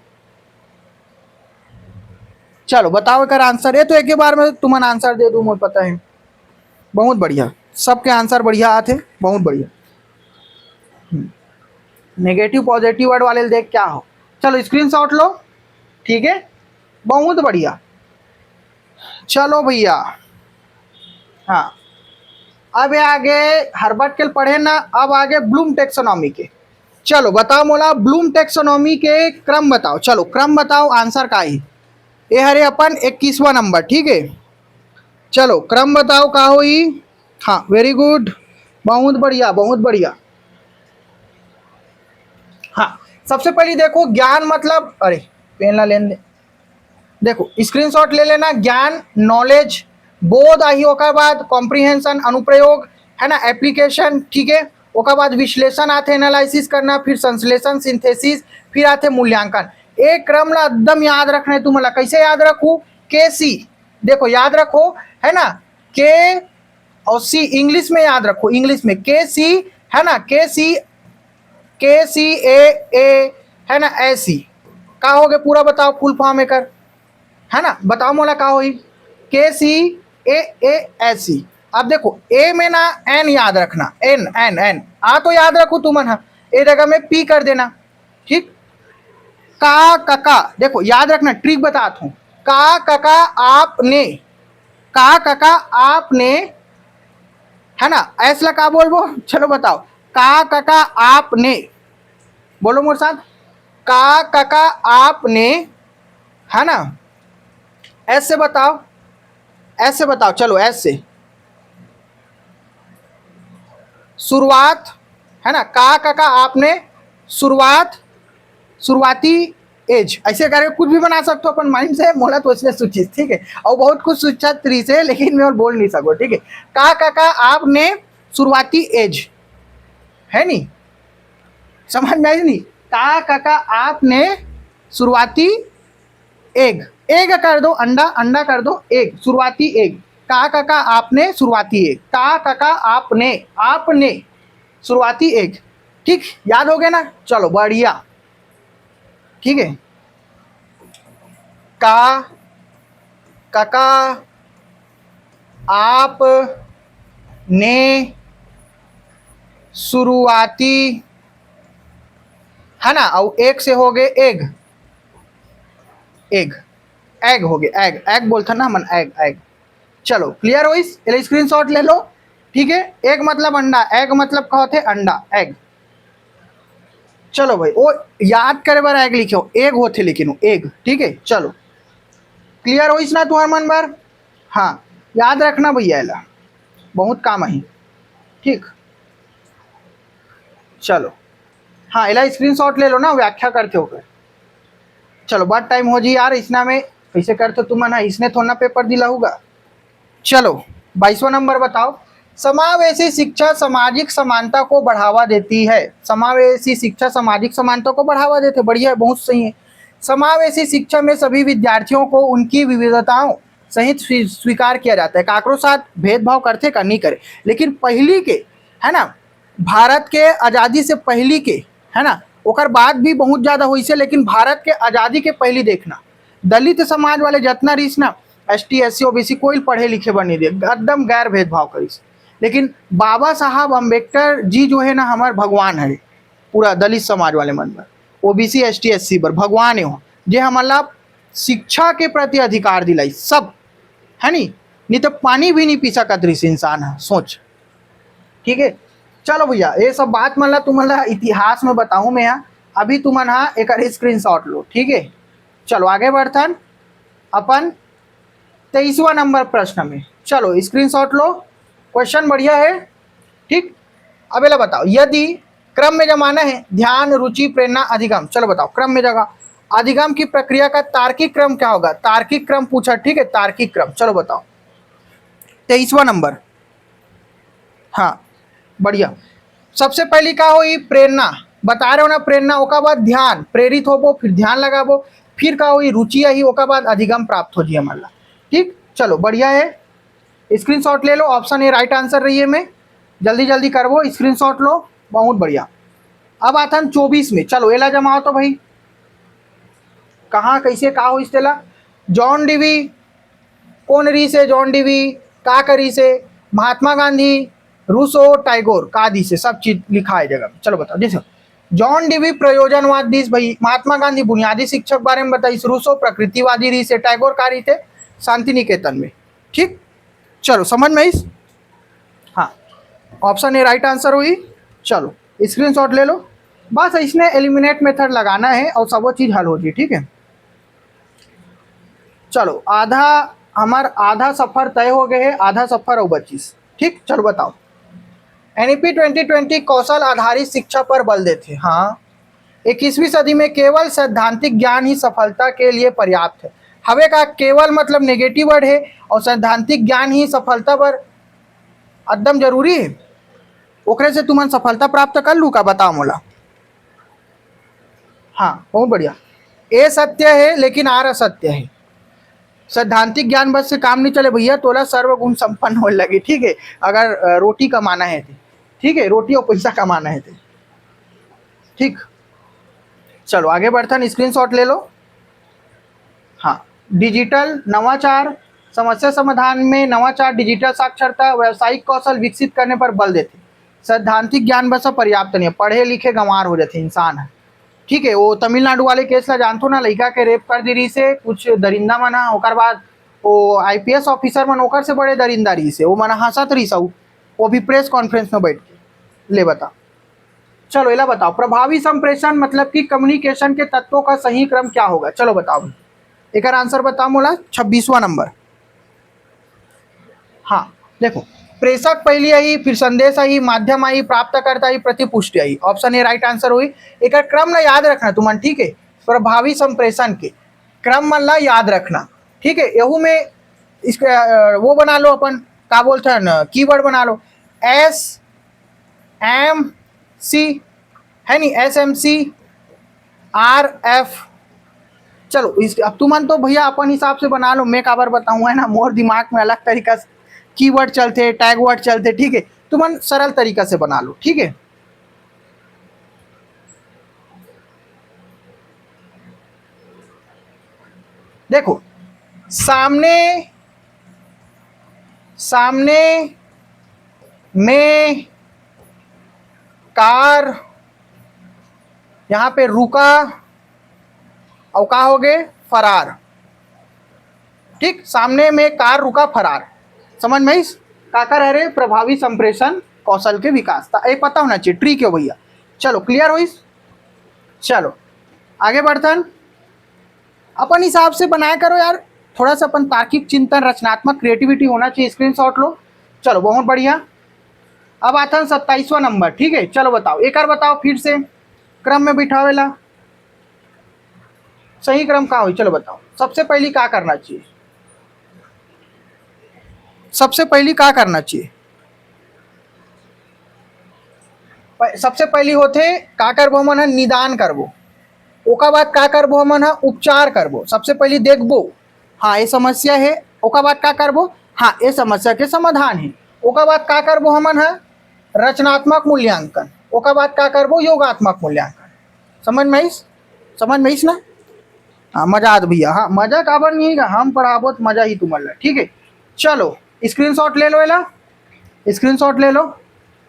चलो बताओ कर आंसर, ये तो एक ही बार में तुम्हें आंसर दे दूं, मुझे पता है, बहुत बढ़िया, सबके आंसर बढ़िया आते, बहुत बढ़िया। नेगेटिव पॉजिटिव वर्ड वाले देख क्या हो, चलो स्क्रीनशॉट लो, ठीक है, बहुत बढ़िया। चलो भैया हाँ अब आगे हर्बट के पढ़े ना, अब आगे ब्लूम टेक्सोनॉमी के, चलो बताओ मोला ब्लूम टेक्सोनॉमी के क्रम बताओ, चलो क्रम बताओ, आंसर का ही ये हरे अपन 21वां नंबर, ठीक है। चलो क्रम बताओ का हुई, हाँ वेरी गुड, बहुत बढ़िया बहुत बढ़िया। हाँ सबसे पहले देखो ज्ञान मतलब, अरे पेन ला लेन दे, देखो स्क्रीनशॉट ले लेना। ज्ञान नॉलेज, बोध आई ओकर बाद कॉम्प्रिहेंशन अनुप्रयोग है ना, एप्लीकेशन, ठीक है। ओकर बाद विश्लेषण आते एनालिसिस करना, फिर संश्लेषण सिंथेसिस, फिर आते मूल्यांकन। एक क्रम ला एकदम याद रखना है तुम्हारा। कैसे याद रखू? के सी, देखो याद रखो है ना, के और सी इंग्लिश में याद रखो, इंग्लिश में के सी है ना, के सी ए है ना, ऐसी का हो गए पूरा बताओ फुल फॉर्म एकर है ना, बताओ मोला का होई? के सी ए ऐसी। अब देखो ए में ना एन याद रखना, एन एन एन आ तो याद रखो तुमन हा, ए जगह में पी कर देना, ठीक। का देखो याद रखना, ट्रिक बताता हूं। का आपने, का आपने है ना, ऐसा का बोलबो, चलो बताओ। का आपने, बोलो मोर साथ, का आपने है ना, ऐसे बताओ, ऐसे बताओ, चलो ऐसे शुरुआत है ना, का आपने शुरुआत, शुरुआती एज, ऐसे करके कुछ भी बना सकते हो अपन माइंड से, मोला तो इसलिए सूचित, ठीक है। और बहुत कुछ सूचा तरी से, लेकिन मैं और बोल नहीं सको, ठीक है। का आपने शुरुआती एज है नहीं, समझ में आई नहीं? का आपने शुरुआती एग, एग कर दो, अंडा अंडा कर दो, एग शुरुआती एग। का आपने शुरुआती एग, का आपने, आपने शुरुआती एग, ठीक, याद हो गया ना? चलो बढ़िया, ठीक है। का आप ने शुरुआती है ना, और एक से हो गए एग, एग एग हो गए, एग एग बोलता ना मन, एग एग। चलो क्लियर हो? इस स्क्रीनशॉट ले लो, ठीक है। एग मतलब अंडा, एग मतलब का होते अंडा, एग। चलो भाई वो याद करे बार एग लिखो, एग होते लेकिन वो एग, ठीक है। चलो क्लियर हो इस ना तुम्हारा मन बार? हाँ याद रखना भैया, एला बहुत काम आई, ठीक। चलो हाँ एला स्क्रीनशॉट ले लो ना, व्याख्या करते होकर। चलो बहुत टाइम हो जी यार, इसना में कैसे करते तुम ना, इसने थोड़ा पेपर दिला होगा। चलो 22वां नंबर बताओ। समावेशी शिक्षा सामाजिक समानता को बढ़ावा देती है। समावेशी शिक्षा सामाजिक समानता को बढ़ावा देते, बढ़िया है, बहुत सही है। समावेशी शिक्षा में सभी विद्यार्थियों को उनकी विविधताओं सहित स्वीकार किया जाता है। काकरो साथ भेदभाव करते का नहीं करे, लेकिन पहली के है ना, भारत के आज़ादी से पहली के है ना, ओकर बाद भी बहुत ज़्यादा हुई से, लेकिन भारत के आज़ादी के पहली देखना, दलित समाज वाले जितना रहीस ना, ST SC OBC कोई पढ़े लिखे बन नहीं दे, एकदम गैर भेदभाव करीस। लेकिन बाबा साहब अम्बेडकर जी जो है ना, हमारे भगवान है पूरा दलित समाज वाले मन में, OBC ST SC पर भगवान हो, जे हमारा शिक्षा के प्रति अधिकार दिलाई सब है नहीं तो पानी भी नहीं पी सकत रही इंसान है, सोच, ठीक है। चलो भैया ये सब बात मतलब तुम्हारा इतिहास में बताऊं मैं यहाँ, अभी तुमन हाँ एक स्क्रीनशॉट लो, ठीक है। चलो आगे बढ़तन अपन 23वां नंबर प्रश्न में। चलो स्क्रीनशॉट लो, क्वेश्चन बढ़िया है, ठीक। अब ये बताओ, यदि क्रम में जमाना है ध्यान रुचि प्रेरणा अधिगम, चलो बताओ क्रम में जगह अधिगम की प्रक्रिया का तार्किक क्रम क्या होगा? तार्किक क्रम पूछा, ठीक है, तार्किक क्रम। चलो बताओ 23वां नंबर, हाँ बढ़िया। सबसे पहली का हो प्रेरणा, बता रहे हो ना, प्रेरणा ओका बाद ध्यान, प्रेरित होबो, फिर ध्यान लगाबो, फिर का हो रुचि आई, ओका बाद अधिगम प्राप्त हो जी हमारा, ठीक। चलो बढ़िया है, स्क्रीनशॉट ले लो, ऑप्शन ए राइट आंसर रही है। मैं जल्दी जल्दी करबो, स्क्रीनशॉट लो, बहुत बढ़िया। अब आता है 24 में, चलो एला जमाओ तो भाई, कहाँ कैसे का हो इसला। जॉन डीवी कौन री से, जॉन डीवी का करी से, महात्मा गांधी, रूसो, टैगोर का दी से, सब चीज लिखा है जगह। चलो बताओ, जैसे जॉन डीवी प्रयोजनवाद दिस भाई, महात्मा गांधी बुनियादी शिक्षक बारे में बताइए, रूसो प्रकृतिवादी रही से, टैगोर का रही थे शांति निकेतन में, ठीक। चलो समझ में इस, हाँ ऑप्शन ए राइट आंसर हुई। चलो स्क्रीनशॉट ले लो, बस इसने एलिमिनेट मेथड लगाना है और सब वो चीज़ हल हो जी, ठीक है। चलो आधा हमार आधा सफ़र तय हो गए है, आधा सफ़र और 25, ठीक, चलो बताओ। एनईपी 2020 कौशल आधारित शिक्षा पर बल देते। हाँ, 21वीं सदी में केवल सैद्धांतिक ज्ञान ही सफलता के लिए पर्याप्त है। हवे का केवल मतलब नेगेटिव वर्ड है, और सैद्धांतिक ज्ञान ही सफलता पर एकदम जरूरी है। ओकरे से तुमन सफलता प्राप्त कर लू का, बताओ मोला। हाँ, बहुत बढ़िया। ए सत्य है लेकिन आर असत्य है। सैद्धांतिक ज्ञान बस से काम नहीं चले भैया, तोला सर्वगुण संपन्न होने लगे। ठीक है, अगर रोटी कमाना है तो, ठीक है, रोटी और पैसा कमाना है तो। ठीक, चलो आगे बढ़ता, स्क्रीनशॉट ले लो। हाँ, डिजिटल नवाचार, समस्या समाधान में नवाचार, डिजिटल साक्षरता, व्यावसायिक कौशल विकसित करने पर बल देते। सैद्धांतिक ज्ञान बस पर्याप्त नहीं है, पढ़े लिखे गंवार हो जाते इंसान है। ठीक है, वो तमिलनाडु वाले केस ला जानतो ना, लड़का के रेप कर दी रही से कुछ दरिंदा मना, ओकर बाद वो आईपीएस ऑफिसर मन ओकर से बड़े दरिंदा रही से, वो मना हंसत रही सब, वो भी प्रेस कॉन्फ्रेंस में बैठ के। ले बता, चलो एला बताओ, प्रभावी संप्रेषण मतलब कि कम्युनिकेशन के तत्वों का सही क्रम क्या होगा। चलो बताओ, एक आंसर बताओ मोला, 26वां नंबर। हाँ, देखो, प्रेषक पहली आई, फिर संदेश आई, माध्यम आई, प्राप्तकर्ता आई, प्रतिपुष्टि आई। ऑप्शन ए राइट आंसर हुई। एक क्रम ना याद रखना तुमन, ठीक है, प्रभावी संप्रेषण के क्रम मन ला याद रखना। ठीक है, यहू में इसके वो बना लो अपन, का बोलते हैं ना, कीवर्ड बना लो, एस एम सी, है नहीं, S M C R F. चलो इस अब तुमन तो भैया अपन हिसाब से बना लो, मैं काबर बताऊँ, है ना, मोर दिमाग में अलग तरीका से कीवर्ड चलते, टैग वर्ड चलते। ठीक है, तुमन सरल तरीका से बना लो। ठीक है, देखो, सामने सामने में कार यहां पे रुका, और का हो गए फरार। ठीक, सामने में कार रुका फरार, समझ में इस का कर है प्रभावी संप्रेषण कौशल के विकास था, ये पता होना चाहिए। ट्री क्यों भैया, चलो क्लियर हो इस। चलो आगे बढ़तन, अपन हिसाब से बनाया करो यार, थोड़ा सा अपन तार्किक चिंतन, रचनात्मक क्रिएटिविटी होना चाहिए। स्क्रीनशॉट लो, चलो बहुत बढ़िया। अब आता है 27वां नंबर। ठीक है, चलो बताओ, एक और बताओ फिर से, क्रम में बिठावेला सही क्रम का हो, चलो बताओ। सबसे पहली क्या करना चाहिए, सबसे पहली क्या करना चाहिए, सबसे पहली होते का करबो मन निदान करबो, ओका बाद का करबो मन उपचार करबो। सबसे पहली देखबो, हाँ ये समस्या है, ओका बाद का करबो, हाँ ये समस्या के समाधान है। ओका बाद का करबो हमन रचनात्मक मूल्यांकन, ओका बाद का करबो योगात्मक मूल्यांकन। समझ में इस ना। हाँ मजा आत भैया, हाँ मजा काबर नहीं है, हम पढ़ाबो तो मजा ही तुम्हारा। ठीक है, चलो स्क्रीनशॉट ले लो, एला स्क्रीनशॉट ले लो,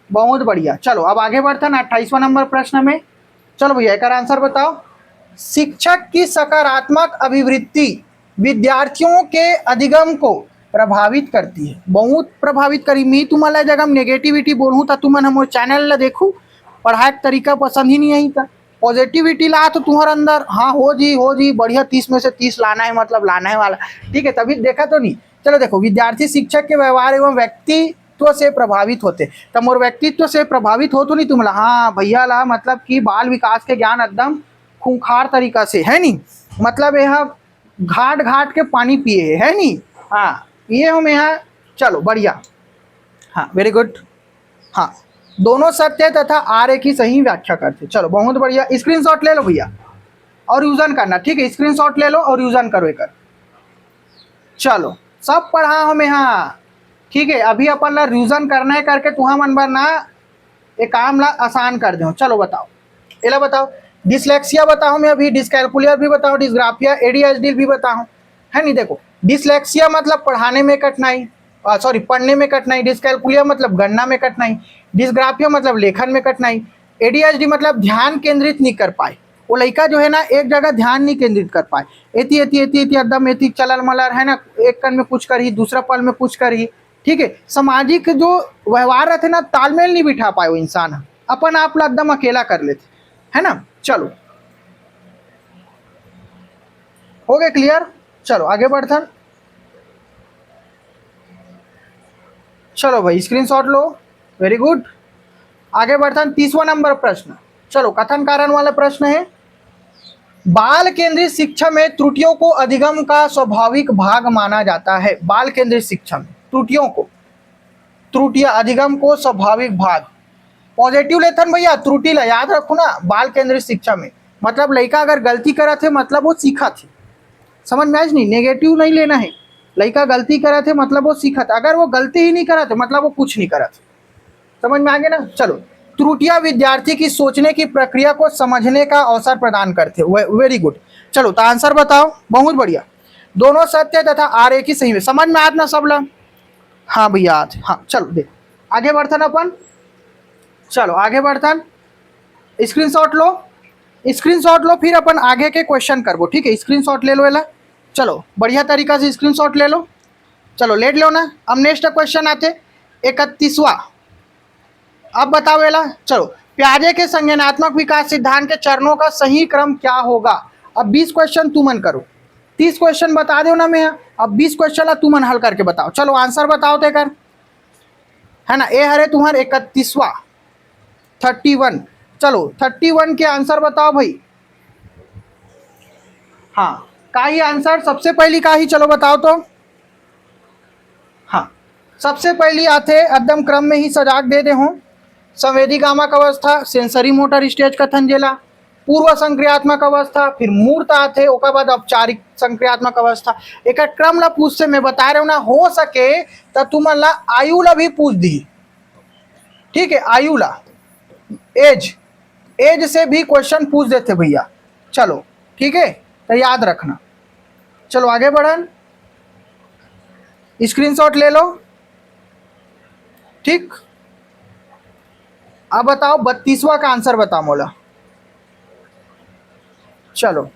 बहुत बढ़िया। चलो अब आगे बढ़ते ना 28वां नंबर प्रश्न में। चलो भैया एक आंसर बताओ, शिक्षक की सकारात्मक अभिवृत्ति विद्यार्थियों के अधिगम को प्रभावित करती है। बहुत प्रभावित करी, मैं तुम्हारा जगह नेगेटिविटी बोलूँ तो तुमन हम चैनल ला देखू, पढ़ाई का तरीका पसंद ही नहीं आई था, पॉजिटिविटी ला तो तुम्हारे अंदर, हाँ हो जी बढ़िया, 30 में से 30 लाना है, मतलब लाना है वाला। ठीक है, तभी देखा तो नहीं। चलो देखो, विद्यार्थी शिक्षक के व्यवहार एवं व्यक्तित्व से प्रभावित होते, तब मोर व्यक्तित्व से प्रभावित हो तो नहीं तुम्हारा, हाँ भैया ला, मतलब कि बाल विकास के ज्ञान एकदम खूंखार तरीका से, है नहीं, मतलब यह घाट घाट के पानी पिए है नहीं, हाँ ये हम यहाँ। चलो बढ़िया, हाँ वेरी गुड। हाँ, दोनों सत्य तथा आर्य की सही व्याख्या करते। चलो बहुत बढ़िया, स्क्रीनशॉट ले लो भैया और यूजन करना। ठीक है, स्क्रीनशॉट ले लो और यूजन करो एक। चलो सब पढ़ा हम यहाँ। ठीक है, अभी अपन ला रिविजन करना है, करके तुहा मन बर ना एक काम ला आसान कर दो। चलो बताओ, एला बताओ, डिसलेक्सिया बताओ, मैं अभी डिस्कैलकुलियर भी बताओ, डिस्ग्राफिया एडीएचडी भी बताओ, है नहीं। देखो, डिसलेक्सिया मतलब पढ़ाने में कठिनाई, सॉरी पढ़ने में कठिनाई, डिस्कैलकुलियर मतलब गणना में कठिनाई, डिस्ग्राफिया मतलब लेखन में कठिनाई, एडीएचडी मतलब ध्यान केंद्रित नहीं कर पाए, वो लड़का जो है ना एक जगह ध्यान नहीं केंद्रित कर पाए, एती एती एती एती एकदम एती चलल मलर, है ना, एक कन में कुछ करी, दूसरा पल में कुछ करी। ठीक है, सामाजिक जो व्यवहार रहते ना, तालमेल नहीं बिठा पाए वो इंसान, अपन आप ला एकदम अकेला कर लेते, है ना। चलो हो गए क्लियर, चलो आगे बढ़ते। चलो भाई स्क्रीनशॉट लो, वेरी गुड। आगे बढ़ते हैं 30वां नंबर प्रश्न। चलो कथन कारण वाला प्रश्न है, बाल केंद्रित शिक्षा में त्रुटियों को अधिगम का स्वाभाविक भाग माना जाता है। बाल केंद्रित शिक्षा में त्रुटियों को, त्रुटियां अधिगम को स्वाभाविक भाग, पॉजिटिव लेथन भैया त्रुटि ला याद रखो ना। बाल केंद्रित शिक्षा में मतलब लड़का अगर गलती करा थे मतलब वो सीखा थे, समझ में आज नहीं, नेगेटिव नहीं लेना है। लड़का गलती करा थे मतलब वो सीखा था, अगर वो गलती ही नहीं करा थे मतलब वो कुछ नहीं करा था, समझ में आ गया ना। चलो, त्रुटियां विद्यार्थी की सोचने की प्रक्रिया को समझने का अवसर प्रदान करते। Very good. चलो तो आंसर बताओ, बहुत बढ़िया। दोनों सत्य तथा आर एक ही सही में, समझ में आत ना सब लोग? हाँ भैया आज, हाँ चलो देख आगे बढ़तन अपन, चलो आगे बढ़तन, स्क्रीनशॉट लो, स्क्रीनशॉट लो, फिर अपन आगे के क्वेश्चन करबो, ठीक है। स्क्रीनशॉट ले लो एला, चलो बढ़िया तरीका से स्क्रीनशॉट ले लो, चलो लेट लो ना। अब नेक्स्ट क्वेश्चन आते 31वां। अब बताओ एला, चलो प्याजे के संज्ञानात्मक विकास सिद्धांत के चरणों का सही क्रम क्या होगा। अब 20 क्वेश्चन तू मन करो, 30 क्वेश्चन बता दो ना मैं, अब 20 क्वेश्चन तू मन हल करके बताओ। चलो आंसर बताओ ते कर, है ना। ए हरे तुम्हारे 31वां 31। चलो 31 के आंसर बताओ भाई। हाँ का ही आंसर सबसे पहली का ही, चलो बताओ तो। हाँ सबसे पहली आते एकदम क्रम में ही सजाग दे दे हूँ, संवेदीगामक अवस्था, सेंसरी मोटर स्टेज कथन जेला, पूर्व संक्रियात्मक अवस्था, फिर मूर्त आते, ओकर बाद औपचारिक संक्रियात्मक अवस्था। एक क्रम ला पूछ से मैं बता रहा हूँ ना, हो सके तो तुम ला आयु ला भी पूछ दी, ठीक है। आयु ला, एज, एज से भी क्वेश्चन पूछ देते भैया। चलो ठीक है, तो याद रखना। चलो आगे बढ़न, स्क्रीनशॉट ले लो, ठीक। अब बताओ 32वां का आंसर बताओ मोला। चलो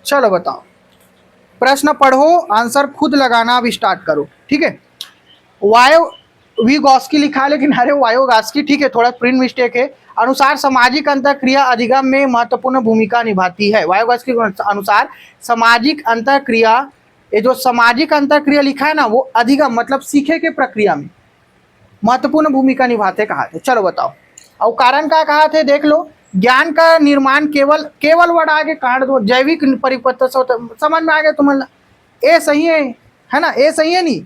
चलो बताओ, प्रश्न पढ़ो, आंसर खुद लगाना अब स्टार्ट करो, ठीक है। वायो वीगॉस्की लिखा है लेकिन अरे वायोगास्की, ठीक है, थोड़ा प्रिंट मिस्टेक है। अनुसार सामाजिक अंतःक्रिया अधिगम में महत्वपूर्ण भूमिका निभाती है। वायोगास्की के अनुसार सामाजिक अंतःक्रिया, ये जो सामाजिक अंतःक्रिया लिखा है ना वो अधिगम मतलब सीखे के प्रक्रिया में महत्वपूर्ण भूमिका निभाते कहा थे। चलो बताओ, और कारण क्या कहा थे देख लो। ज्ञान का निर्माण केवल, केवल वर्ड आगे काट दो, जैविक परिपक्वता से होता, समझ में आ गया तुम्हारा। ए सही है ना, ए सही है नहीं,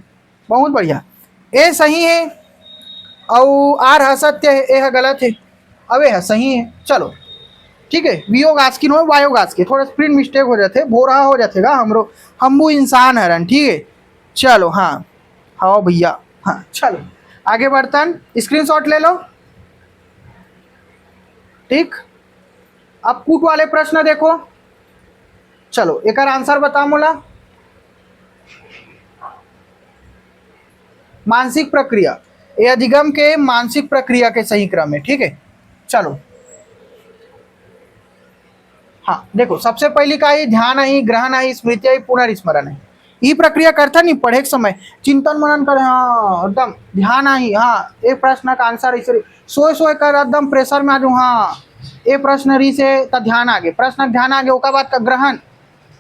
बहुत बढ़िया, ए सही है। और आर है सत्य है, ए है गलत है, अब ए है सही है। चलो ठीक है, वियोगास्की नो वायोगास्की, थोड़ा स्प्रिंट मिस्टेक हो जाते, बोरा हो जातेगा हमरो, हमू इंसान हरन, ठीक है। चलो हाँ हाँ भैया, हाँ चलो आगे बढ़तन, स्क्रीनशॉट ले लो, ठीक। अब कूट वाले प्रश्न देखो, चलो एक आंसर बता मोला। मानसिक प्रक्रिया, ये अधिगम के मानसिक प्रक्रिया के सही क्रम है, ठीक है। चलो हाँ देखो, सबसे पहली का ही ध्यान आई, ग्रहण आई, स्मृति आई, पुनर्स्मरण है। ये प्रक्रिया करता नहीं पढ़े के समय, चिंतन मनन कर, हाँ एकदम ध्यान आई, हाँ एक प्रश्न का आंसर ऐसे सोए सोए कर एकदम प्रेशर में आ जाऊँ, हाँ ए प्रश्न री से तो ध्यान आगे, प्रश्न ध्यान आगे, ओकर बाद का ग्रहण,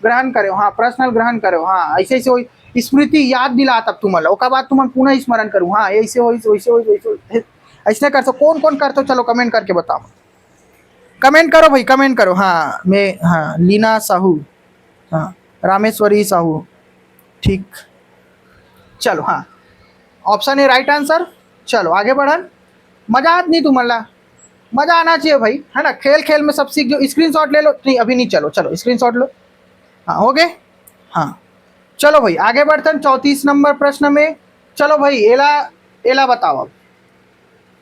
ग्रहण करो, हाँ पर्सनल ग्रहण करो, हाँ ऐसे ऐसे हो स्मृति याद दिला तब तुम, ओकर बाद तुम पुनः स्मरण करूँ, हाँ ऐसे हो वैसे हो वैसे ऐसे कर सो। कौन कौन करते हो चलो कमेंट करके बताओ, कमेंट करो भाई, कमेंट करो। हाँ मैं, हाँ लीना साहू, हाँ रामेश्वरी साहू, ठीक। चलो हाँ ऑप्शन है राइट आंसर। चलो आगे बढ़न, मजा आत नहीं तुम्हारा, मजा आना चाहिए भाई, है ना। खेल खेल में सब सीख जो, स्क्रीनशॉट ले लो, नहीं अभी नहीं, चलो चलो स्क्रीनशॉट लो, हाँ हो गए, हाँ चलो भाई आगे बढ़ते हैं 34 नंबर प्रश्न में। चलो भाई एला, एला बताओ अब,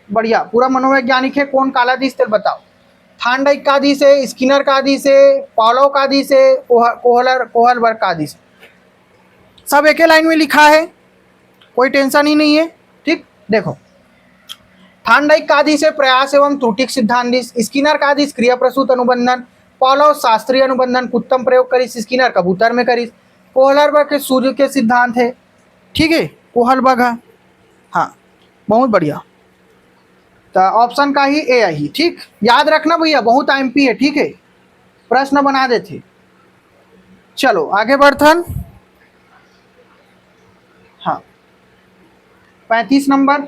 बढ़िया पूरा मनोवैज्ञानिक है, कौन काला दिस तेल बताओ। थांडाइक का आदिश है, स्किनर का आदिश है, पॉलो का आदिश है, कोहलबर्ग का आदिश, सब एक ही लाइन में लिखा है, कोई टेंशन ही नहीं है, ठीक। देखो थांडाइक का आदिश है प्रयास एवं त्रुटिक सिद्धांत, स्किनर का आदिश क्रिया प्रसूत अनुबंधन, पॉलो शास्त्रीय अनुबंधन उत्तम प्रयोग करिस, स्किनर कबूतर में करिस, कोहलबर्ग के सूर्य के सिद्धांत है, ठीक है कोहलबर्ग है, हाँ बहुत बढ़िया। तो ऑप्शन का ही ए आई, ठीक। याद रखना भैया बहुत एमपी है, ठीक है, प्रश्न बना देते। चलो आगे बढ़थन, हाँ 35 नंबर,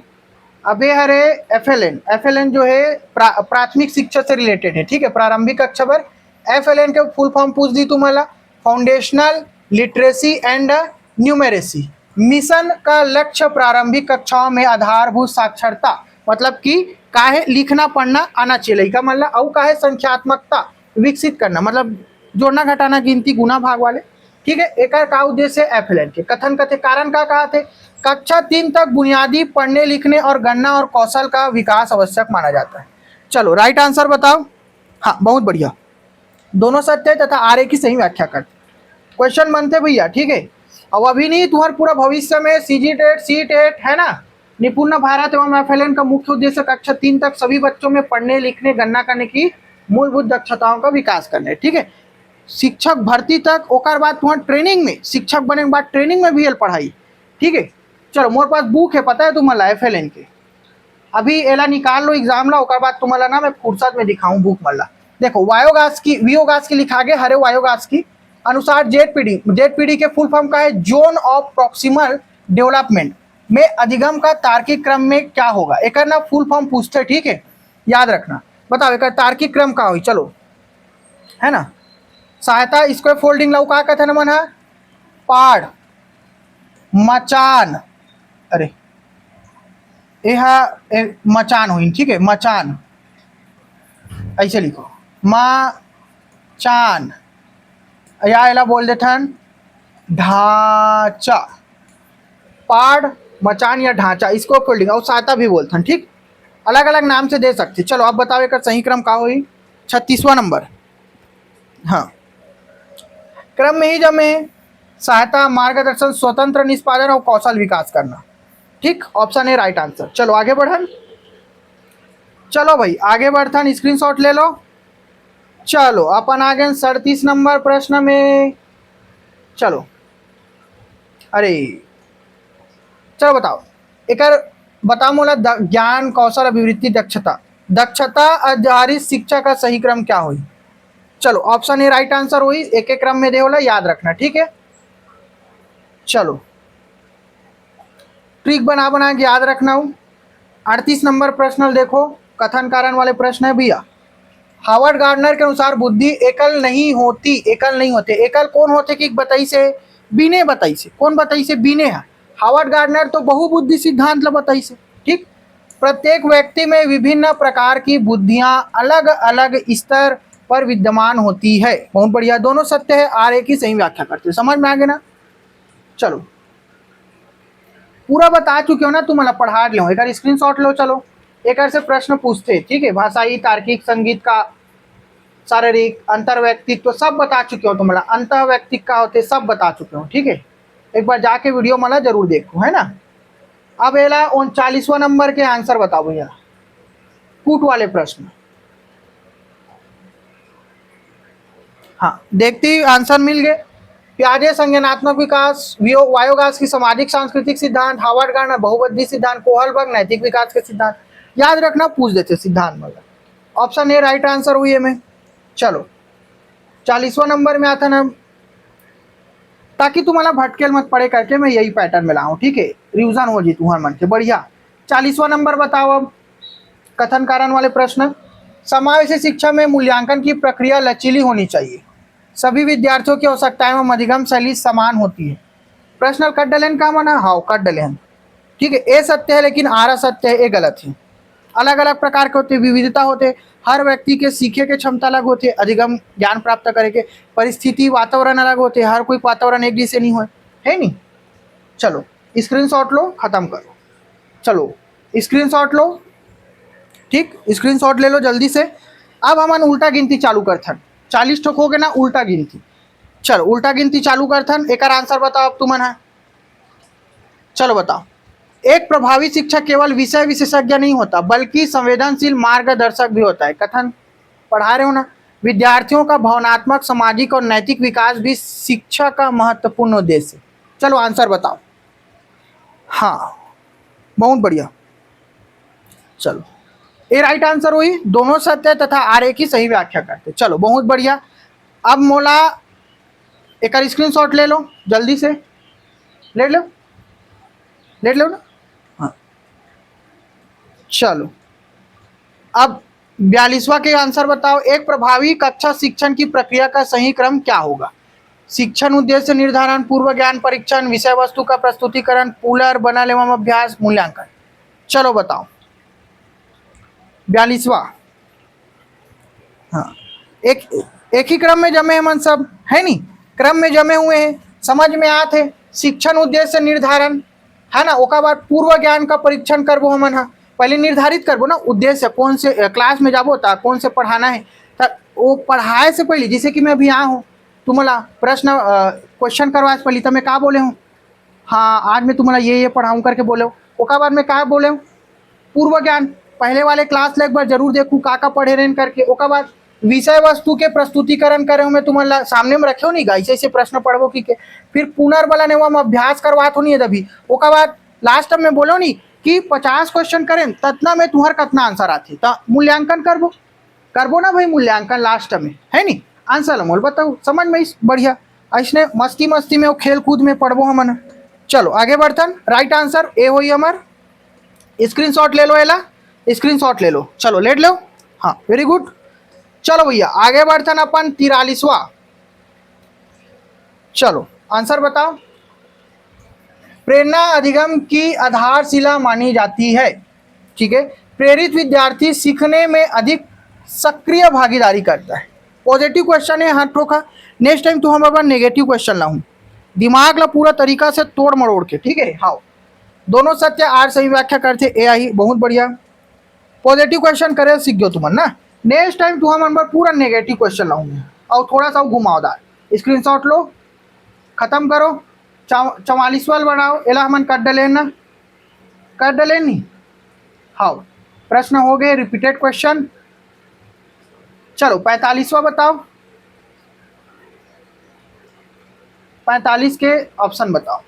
अबे हरे एफएलएन जो है प्राथमिक शिक्षा से रिलेटेड है, ठीक है, प्रारंभिक कक्षा पर एफएलएन के फुल फॉर्म पूछ दी तुम्हाला, foundational literacy and numeracy. Mission का लक्ष्य प्रारंभिक कक्षाओं में आधारभूत साक्षरता, मतलब कि काहे लिखना पढ़ना आना चाहिए का मतलब, और काहे संख्यात्मकता विकसित करना, मतलब जोड़ना घटाना गिनती गुना भाग वाले, ठीक है। एक का उद्देश्य एफएलएन के कथन कथे कारण का कहा थे, कक्षा 3 तक बुनियादी पढ़ने लिखने और गणना और कौशल का विकास आवश्यक माना जाता है। चलो राइट आंसर बताओ। हाँ बहुत बढ़िया, दोनों सत्य तथा आर्य की सही व्याख्या करते क्वेश्चन बनते भैया, ठीक है। अब अभी नहीं, तुम्हारे पूरा भविष्य में सीजीटेट सीटेट है ना, निपुण भारत एवं एफएलएन का मुख्य उद्देश्य कक्षा 3 तक सभी बच्चों में पढ़ने लिखने गणना करने की मूलभूत दक्षताओं का विकास करने, ठीक है। शिक्षक भर्ती तक, ओकर बाद तुम्हारा ट्रेनिंग में, शिक्षक बने के बाद ट्रेनिंग में भी एल पढ़ाई, ठीक है। चलो मोर पास बुक है, पता है तुम्हारा एफएलएन के, अभी एला निकाल लो एग्जाम ला, ओकर बाद तुम्हारा ना मैं फुर्सत में दिखाऊं बुक मल्ला। देखो वायोगैस की, वियोगैस की लिखा गया हरे वायोगैस की अनुसार जेडपीडी के फुल फॉर्म का है जोन ऑफ प्रॉक्सिमल डेवलपमेंट में अधिगम का तार्किक क्रम में क्या होगा, एक ना फुल फॉर्म पूछते, ठीक है, याद रखना। बताओ एक तार्किक क्रम का हुई, चलो है ना, सहायता स्क्वायर फोल्डिंग ला का कथन मन है, पाड़ मचान, अरे यह मचान हुई, ठीक है, मचान ऐसे लिखो मचान, या एला बोल देथन ढांचा, पाड़ मचान या ढांचा, इसको फोल्डिंग और सहायता भी बोलथन, ठीक, अलग अलग नाम से दे सकते। चलो अब बताओ एक सही क्रम का हुई, 36वां नंबर। हाँ क्रम में ही जमे सहायता मार्गदर्शन स्वतंत्र निष्पादन और कौशल विकास करना, ठीक, ऑप्शन ए राइट आंसर। चलो आगे बढ़न, चलो भाई आगे बढ़थन, स्क्रीनशॉट ले लो। चलो अपन आ गए 37 नंबर प्रश्न में। चलो अरे चलो बताओ एक बताओ मोला ज्ञान कौशल अभिवृद्धि दक्षता आधारित शिक्षा का सही क्रम क्या हुई। चलो ऑप्शन ए राइट आंसर हुई, एक एक क्रम में दे होला, याद रखना, ठीक है। चलो ट्रिक बना बना के याद रखना हूँ। 38 नंबर प्रश्न देखो, कथन कारण वाले प्रश्न है भैया। हार्वर्ड गार्डनर के अनुसार बुद्धि एकल नहीं होते, एकल कौन होते कि बताई से बीने, बताई से कौन, बताई से बीने है। हार्वर्ड गार्डनर तो बहुबुद्धि सिद्धांत ला बताई से, ठीक। प्रत्येक व्यक्ति में विभिन्न प्रकार की बुद्धियां अलग अलग स्तर पर विद्यमान होती है, बहुत बढ़िया, दोनों सत्य है, आर्य की सही व्याख्या करते, समझ में आ गया ना। चलो पूरा बता चुके हो ना, तुम मतलब पढ़ा लो, एक स्क्रीनशॉट लो। चलो एक से प्रश्न पूछते, ठीक है, भाषाई तार्किक संगीत का शारीरिक अंतर व्यक्तित्व सब बता चुके हो, तुम मतलब अंत व्यक्तिक का होते सब बता चुके हो, ठीक है। एक बार जाके वीडियो मला जरूर देखो, है ना। अब एला 39वां नंबर के आंसर बताओ भैया, कूट वाले प्रश्न। हाँ देखते ही आंसर मिल गए। प्याजे संज्ञानात्मक विकास, वायोगैस की सामाजिक सांस्कृतिक सिद्धांत, हार्वर्ड गार्डनर बहुबुद्धि सिद्धांत, कोहलबर्ग नैतिक विकास के सिद्धांत, याद रखना पूछ देते सिद्धांत मतलब, ऑप्शन ए राइट आंसर हुई है में। चलो 40वां नंबर में आता ना, ताकि तुम्हारा भटकेल मत पड़े करके मैं यही पैटर्न में लाऊं, ठीक है, रिविजन हो जी तुम्हारे मन के, बढ़िया। 40वां नंबर बताओ अब, कथन कारण वाले प्रश्न। समावेशी शिक्षा में मूल्यांकन की प्रक्रिया लचीली होनी चाहिए, सभी विद्यार्थियों की आवश्यकताएं एवं अधिगम शैली समान होती है। प्रश्नल कट डलेन का माना, हाँ कट डलेन, ठीक है, ए सत्य है लेकिन आर असत्य है, ए गलत है। अलग अलग प्रकार के होते, विविधता होते, हर व्यक्ति के सीखे के क्षमता अलग होते, अधिगम ज्ञान प्राप्त करे के परिस्थिति वातावरण अलग होते, हर कोई वातावरण एक जैसे नहीं हो, है नहीं। चलो स्क्रीनशॉट लो, खत्म करो। चलो स्क्रीनशॉट लो, ठीक, स्क्रीनशॉट ले लो जल्दी से। अब हम उल्टा गिनती चालू करथन, 40 ठोक हो गए ना उल्टा गिनती। चलो उल्टा गिनती चालू करथन, एक आंसर बताओ अब तुम है। चलो बताओ, एक प्रभावी शिक्षक केवल विषय विशेषज्ञ नहीं होता बल्कि संवेदनशील मार्गदर्शक भी होता है। कथन पढ़ा रहे हो ना, विद्यार्थियों का भावनात्मक सामाजिक और नैतिक विकास भी शिक्षा का महत्वपूर्ण उद्देश्य है। चलो आंसर बताओ। हाँ बहुत बढ़िया, चलो ए राइट आंसर हुई, दोनों सत्य तथा आर्य की सही व्याख्या करते, चलो बहुत बढ़िया। अब मोला एक स्क्रीनशॉट ले लो जल्दी से, ले लो ना। हाँ चलो अब 42वां के आंसर बताओ। एक प्रभावी कक्षा शिक्षण की प्रक्रिया का सही क्रम क्या होगा? शिक्षण उद्देश्य निर्धारण, पूर्व ज्ञान परीक्षण, विषय वस्तु का प्रस्तुतिकरण, पुनर् बनल एवं अभ्यास, मूल्यांकन। चलो बताओ 42वां। हाँ, एक एक ही क्रम में जमे हैं मन सब, है नी? क्रम में जमे हुए हैं, समझ में आते। शिक्षण उद्देश्य निर्धारण है ना, ओका बाद पूर्व ज्ञान का परीक्षण करबो हमन हा। पहले निर्धारित करबो ना उद्देश्य, कौन से क्लास में जाबो ता कौन से पढ़ाना है, ता वो पढ़ाए से पहले, जैसे कि मैं अभी आया हूँ, तुम्हारा प्रश्न क्वेश्चन करवाए से पहले तो मैं का बोले हूँ, हाँ आज मैं तुम्हारा ये पढ़ाऊँ करके बोले हूँ। ओका बाद में का बोले हूँ, पूर्व ज्ञान पहले वाले क्लास ले एक बार जरूर देखूँ का पढ़े रहें करके। ओका बाद विषय वस्तु के प्रस्तुतिकरण करे मैं तुम्हारा सामने में रखे हो नहीं गा, ऐसे ऐसे प्रश्न पढ़बो की के। फिर पुनर्बलन एवं अभ्यास करवात हो नहीं है तभी। ओका बाद लास्ट में बोलो नहीं कि 50 क्वेश्चन करें ततना में तुम्हार कितना आंसर आते, तो मूल्यांकन करबो करबो ना भाई, मूल्यांकन लास्ट में है नी। आंसर मोल बताओ, समझ में बढ़िया ऐसने मस्ती मस्ती में वो खेल कूद में पढ़बो हमन। चलो आगे बढ़तन। राइट आंसर ए होई हमार। स्क्रीनशॉट ले लो, एला स्क्रीनशॉट ले लो, चलो लेट लो। हाँ वेरी गुड। चलो भैया आगे बढ़तन अपन 43वां। चलो आंसर बताओ। प्रेरणा अधिगम की आधारशिला मानी जाती है, ठीक है। प्रेरित विद्यार्थी सीखने में अधिक सक्रिय भागीदारी करता है। पॉजिटिव क्वेश्चन है, हाथ ठोका। नेक्स्ट टाइम तो हम अपन नेगेटिव क्वेश्चन लाऊं, दिमाग ला पूरा तरीका से तोड़ मरोड़ के, ठीक है। हाँ दोनों सत्य आर सही व्याख्या करते ए आई, बहुत बढ़िया। पॉजिटिव क्वेश्चन करे सीख गयो तुमन ना। नेक्स्ट टाइम तू हम पूरा नेगेटिव क्वेश्चन लाऊंगा और थोड़ा सा घुमावदार। स्क्रीनशॉट लो, खत्म करो। 44वां बनाओ, एला हमन कर डले ना, कर डले नहीं। हाँ प्रश्न हो गए रिपीटेड क्वेश्चन। चलो 45वां बताओ, 45 के ऑप्शन बताओ।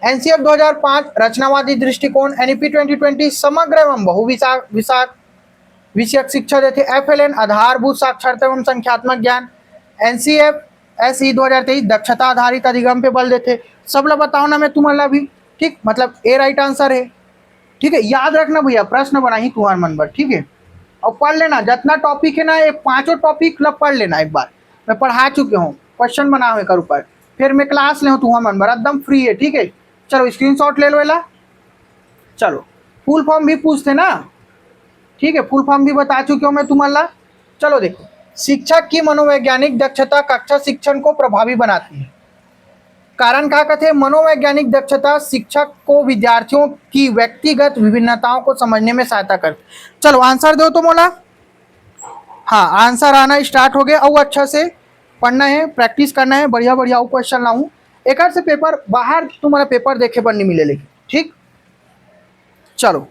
एनसीएफ 2005 रचनावादी दृष्टिकोण, एनईपी 2020 समग्र एवं बहुविषयक विषयक शिक्षा देते, एफएलएन आधारभूत साक्षरता एवं संख्यात्मक ज्ञान, एनसीएफ एसई 2023 दक्षता आधारित अधिगम पे बल देते। सब लोग बताओ ना मैं तुम्हारा भी, ठीक, मतलब ए राइट आंसर है, ठीक है। याद रखना भैया प्रश्न बना ही तुम्हारे मन पर, ठीक है। और पढ़ लेना जितना टॉपिक है ना, ये 5 टॉपिक लब पढ़ लेना एक बार, मैं पढ़ा चुके हूँ, क्वेश्चन बना हुए कर ऊपर, फिर मैं क्लास ले हूँ तुम्हारे मन पर एकदम फ्री है, ठीक है। चलो स्क्रीनशॉट ले लो एला। चलो फुल फॉर्म भी पूछते ना, ठीक है, फुल फॉर्म भी बता चुके हूँ मैं तुम्हारा। चलो देखो, शिक्षक की मनोवैज्ञानिक दक्षता कक्षा शिक्षण को प्रभावी बनाती है। कारण क्या कहते हैं, मनोवैज्ञानिक दक्षता शिक्षक को विद्यार्थियों की व्यक्तिगत विभिन्नताओं को समझने में सहायता करती। चलो आंसर दो तो मोला। हाँ आंसर आना स्टार्ट हो गया, और अच्छा से पढ़ना है, प्रैक्टिस करना है, बढ़िया बढ़िया क्वेश्चन लाऊं एक से पेपर बाहर तुम्हारा पेपर देखे पर नहीं मिले लेकिन, ठीक। चलो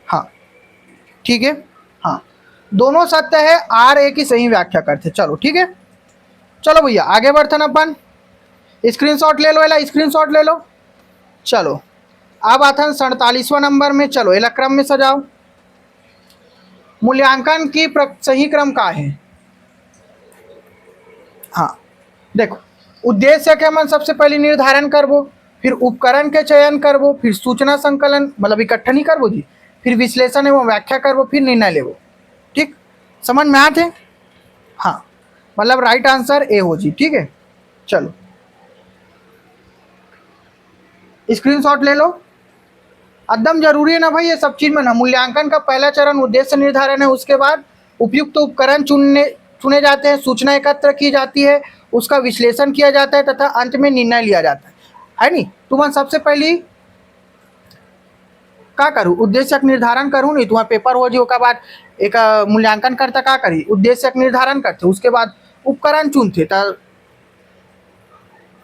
हाँ ठीक है, हाँ दोनों सत्य है, आर ए की सही व्याख्या करते। चलो ठीक है, चलो भैया आगे बढ़ते ना अपन। स्क्रीनशॉट ले लो, एला स्क्रीनशॉट ले लो। चलो अब आता 47वां नंबर में। चलो एला क्रम में सजाओ। मूल्यांकन की सही क्रम का है। हाँ देखो, उद्देश्य के मन सबसे पहले निर्धारण करबो, फिर उपकरण के चयन करबो, फिर सूचना संकलन मतलब इकट्ठा नहीं करबो जी, फिर विश्लेषण एवं व्याख्या करबो, फिर निर्णय लेबो, ठीक। समझ में आते? हाँ मतलब राइट आंसर ए हो जी, ठीक है। चलो स्क्रीनशॉट ले लो, एकदम जरूरी है ना भाई ये सब चीज में ना। मूल्यांकन का पहला चरण उद्देश्य निर्धारण है, उसके बाद उपयुक्त उपकरण चुने जाते हैं, सूचना एकत्र की जाती है, उसका विश्लेषण किया जाता है तथा अंत में निर्णय लिया जाता है नहीं। तुम सबसे पहली का करूँ, उद्देश्य निर्धारण करूँ नहीं, तुम्हारा पेपर हो जी, उसके बाद एक मूल्यांकन करता का करी, उद्देश्य निर्धारण करते, उसके बाद उपकरण चुनते,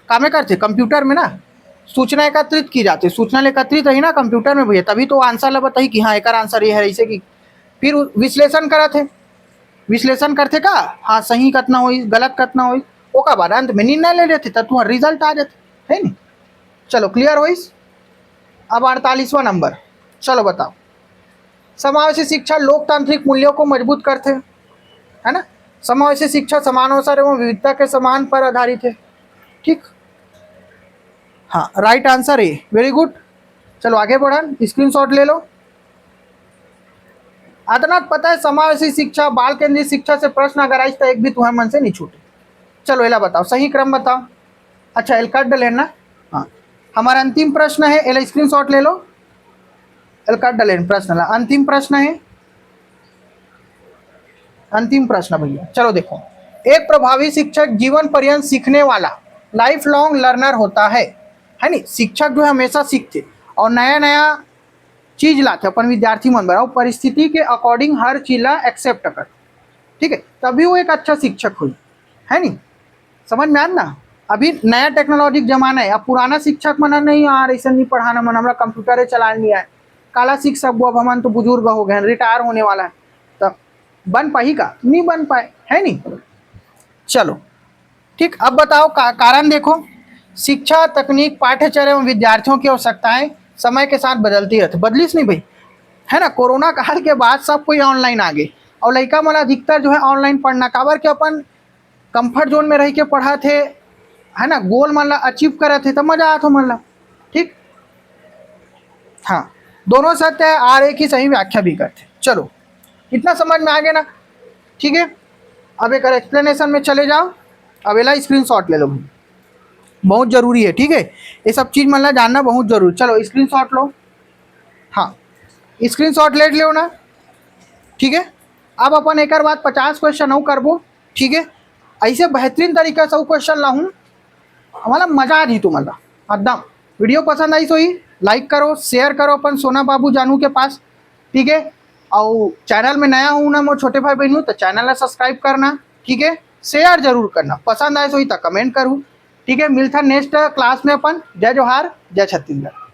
कामे करते कंप्यूटर में ना, सूचना एकत्रित की जाती, सूचना एकत्रित रही ना कंप्यूटर में भैया, तभी तो आंसर ला बताई कि हाँ एक आंसर ये है ऐसे की। फिर विश्लेषण करा थे, विश्लेषण करते का हाँ सही कतना हो गलत कतना हो, ओका बाद अंत में निर्णय ले लेते, तब तुम्हारा रिजल्ट आ जाते है नहीं। चलो क्लियर हो। अब 48वां नंबर। चलो बताओ, समावेशी शिक्षा लोकतांत्रिक मूल्यों को मजबूत करते है ना। समावेशी शिक्षा समान अवसर एवं विविधता के समान पर आधारित है, ठीक। हाँ राइट आंसर है, वेरी गुड। चलो आगे बढ़न, स्क्रीनशॉट ले लो। अतनाथ पता है समावेशी शिक्षा बाल केंद्रित शिक्षा से प्रश्न अगर आई तो एक भी तुम्हारे मन से नहीं छूटे। चलो एला बताओ, सही क्रम बताओ। अच्छा एल काट डलेन ना। हाँ हमारा अंतिम प्रश्न है, एला स्क्रीनशॉट ले लो। एल काट डलेन प्रश्न ला, अंतिम प्रश्न है, अंतिम प्रश्न भैया। चलो देखो, एक प्रभावी शिक्षक जीवन पर्यंत सीखने वाला लाइफ लॉन्ग लर्नर होता है नहीं। शिक्षक जो है हमेशा सीखते और नया नया चीज लाते अपन विद्यार्थी मन बराबर परिस्थिति के अकॉर्डिंग हर चीज ला एक्सेप्ट कर, ठीक है, तभी वो एक अच्छा शिक्षक हुई, है नहीं। समझ में आन ना। अभी नया टेक्नोलॉजी जमाना है, अब पुराना शिक्षक मना नहीं यार ऐसा नहीं पढ़ाना मन, हमारा कंप्यूटर चलाने नहीं आए, काला सीख सकबो, अब हम तो बुजुर्ग हो गए, रिटायर होने वाला है, तब बन पाई का नहीं बन पाए, है नहीं। चलो ठीक, अब बताओ कारण देखो, शिक्षा तकनीक पाठ्यचर्या एवं विद्यार्थियों की आवश्यकताएं समय के साथ बदलती रहती, बदलिस नहीं भाई, है ना। कोरोना काल के बाद सब कोई ऑनलाइन आ गए और लड़का मन अधिकतर जो है ऑनलाइन पढ़ना, काबर के अपन कंफर्ट जोन में रह के पढ़ा थे, है ना, गोल मन ला अचीव करे थे, तो मजा आता मन ला, ठीक। हाँ दोनों सत्य है और एक ही सही व्याख्या भी करते। चलो इतना समझ में आ गया ना, ठीक है। अब एक एक्सप्लेनेशन में चले जाओ, अब एला स्क्रीनशॉट ले लो, बहुत जरूरी है, ठीक है, ये सब चीज मतलब जानना बहुत जरूरी। चलो स्क्रीनशॉट लो, हाँ स्क्रीनशॉट ले लो ना, ठीक है। अब अपन एक बाद 50 क्वेश्चन और करबो, ठीक है। ऐसे बेहतरीन तरीके से क्वेश्चन लाऊं, हमारा मजा आ जी तुम्हारा एकदम। वीडियो पसंद आई तो ही लाइक करो, शेयर करो अपन सोना बाबू जानू के पास, ठीक है। और चैनल में नया हूँ ना, मैं छोटे भाई बहन हूँ, तो चैनल ला सब्सक्राइब करना, ठीक है, शेयर जरूर करना, पसंद आए तो ही तक कमेंट करूँ, ठीक है। मिलता नेक्स्ट क्लास में अपन। जय जोहार, जय छत्तीसगढ़।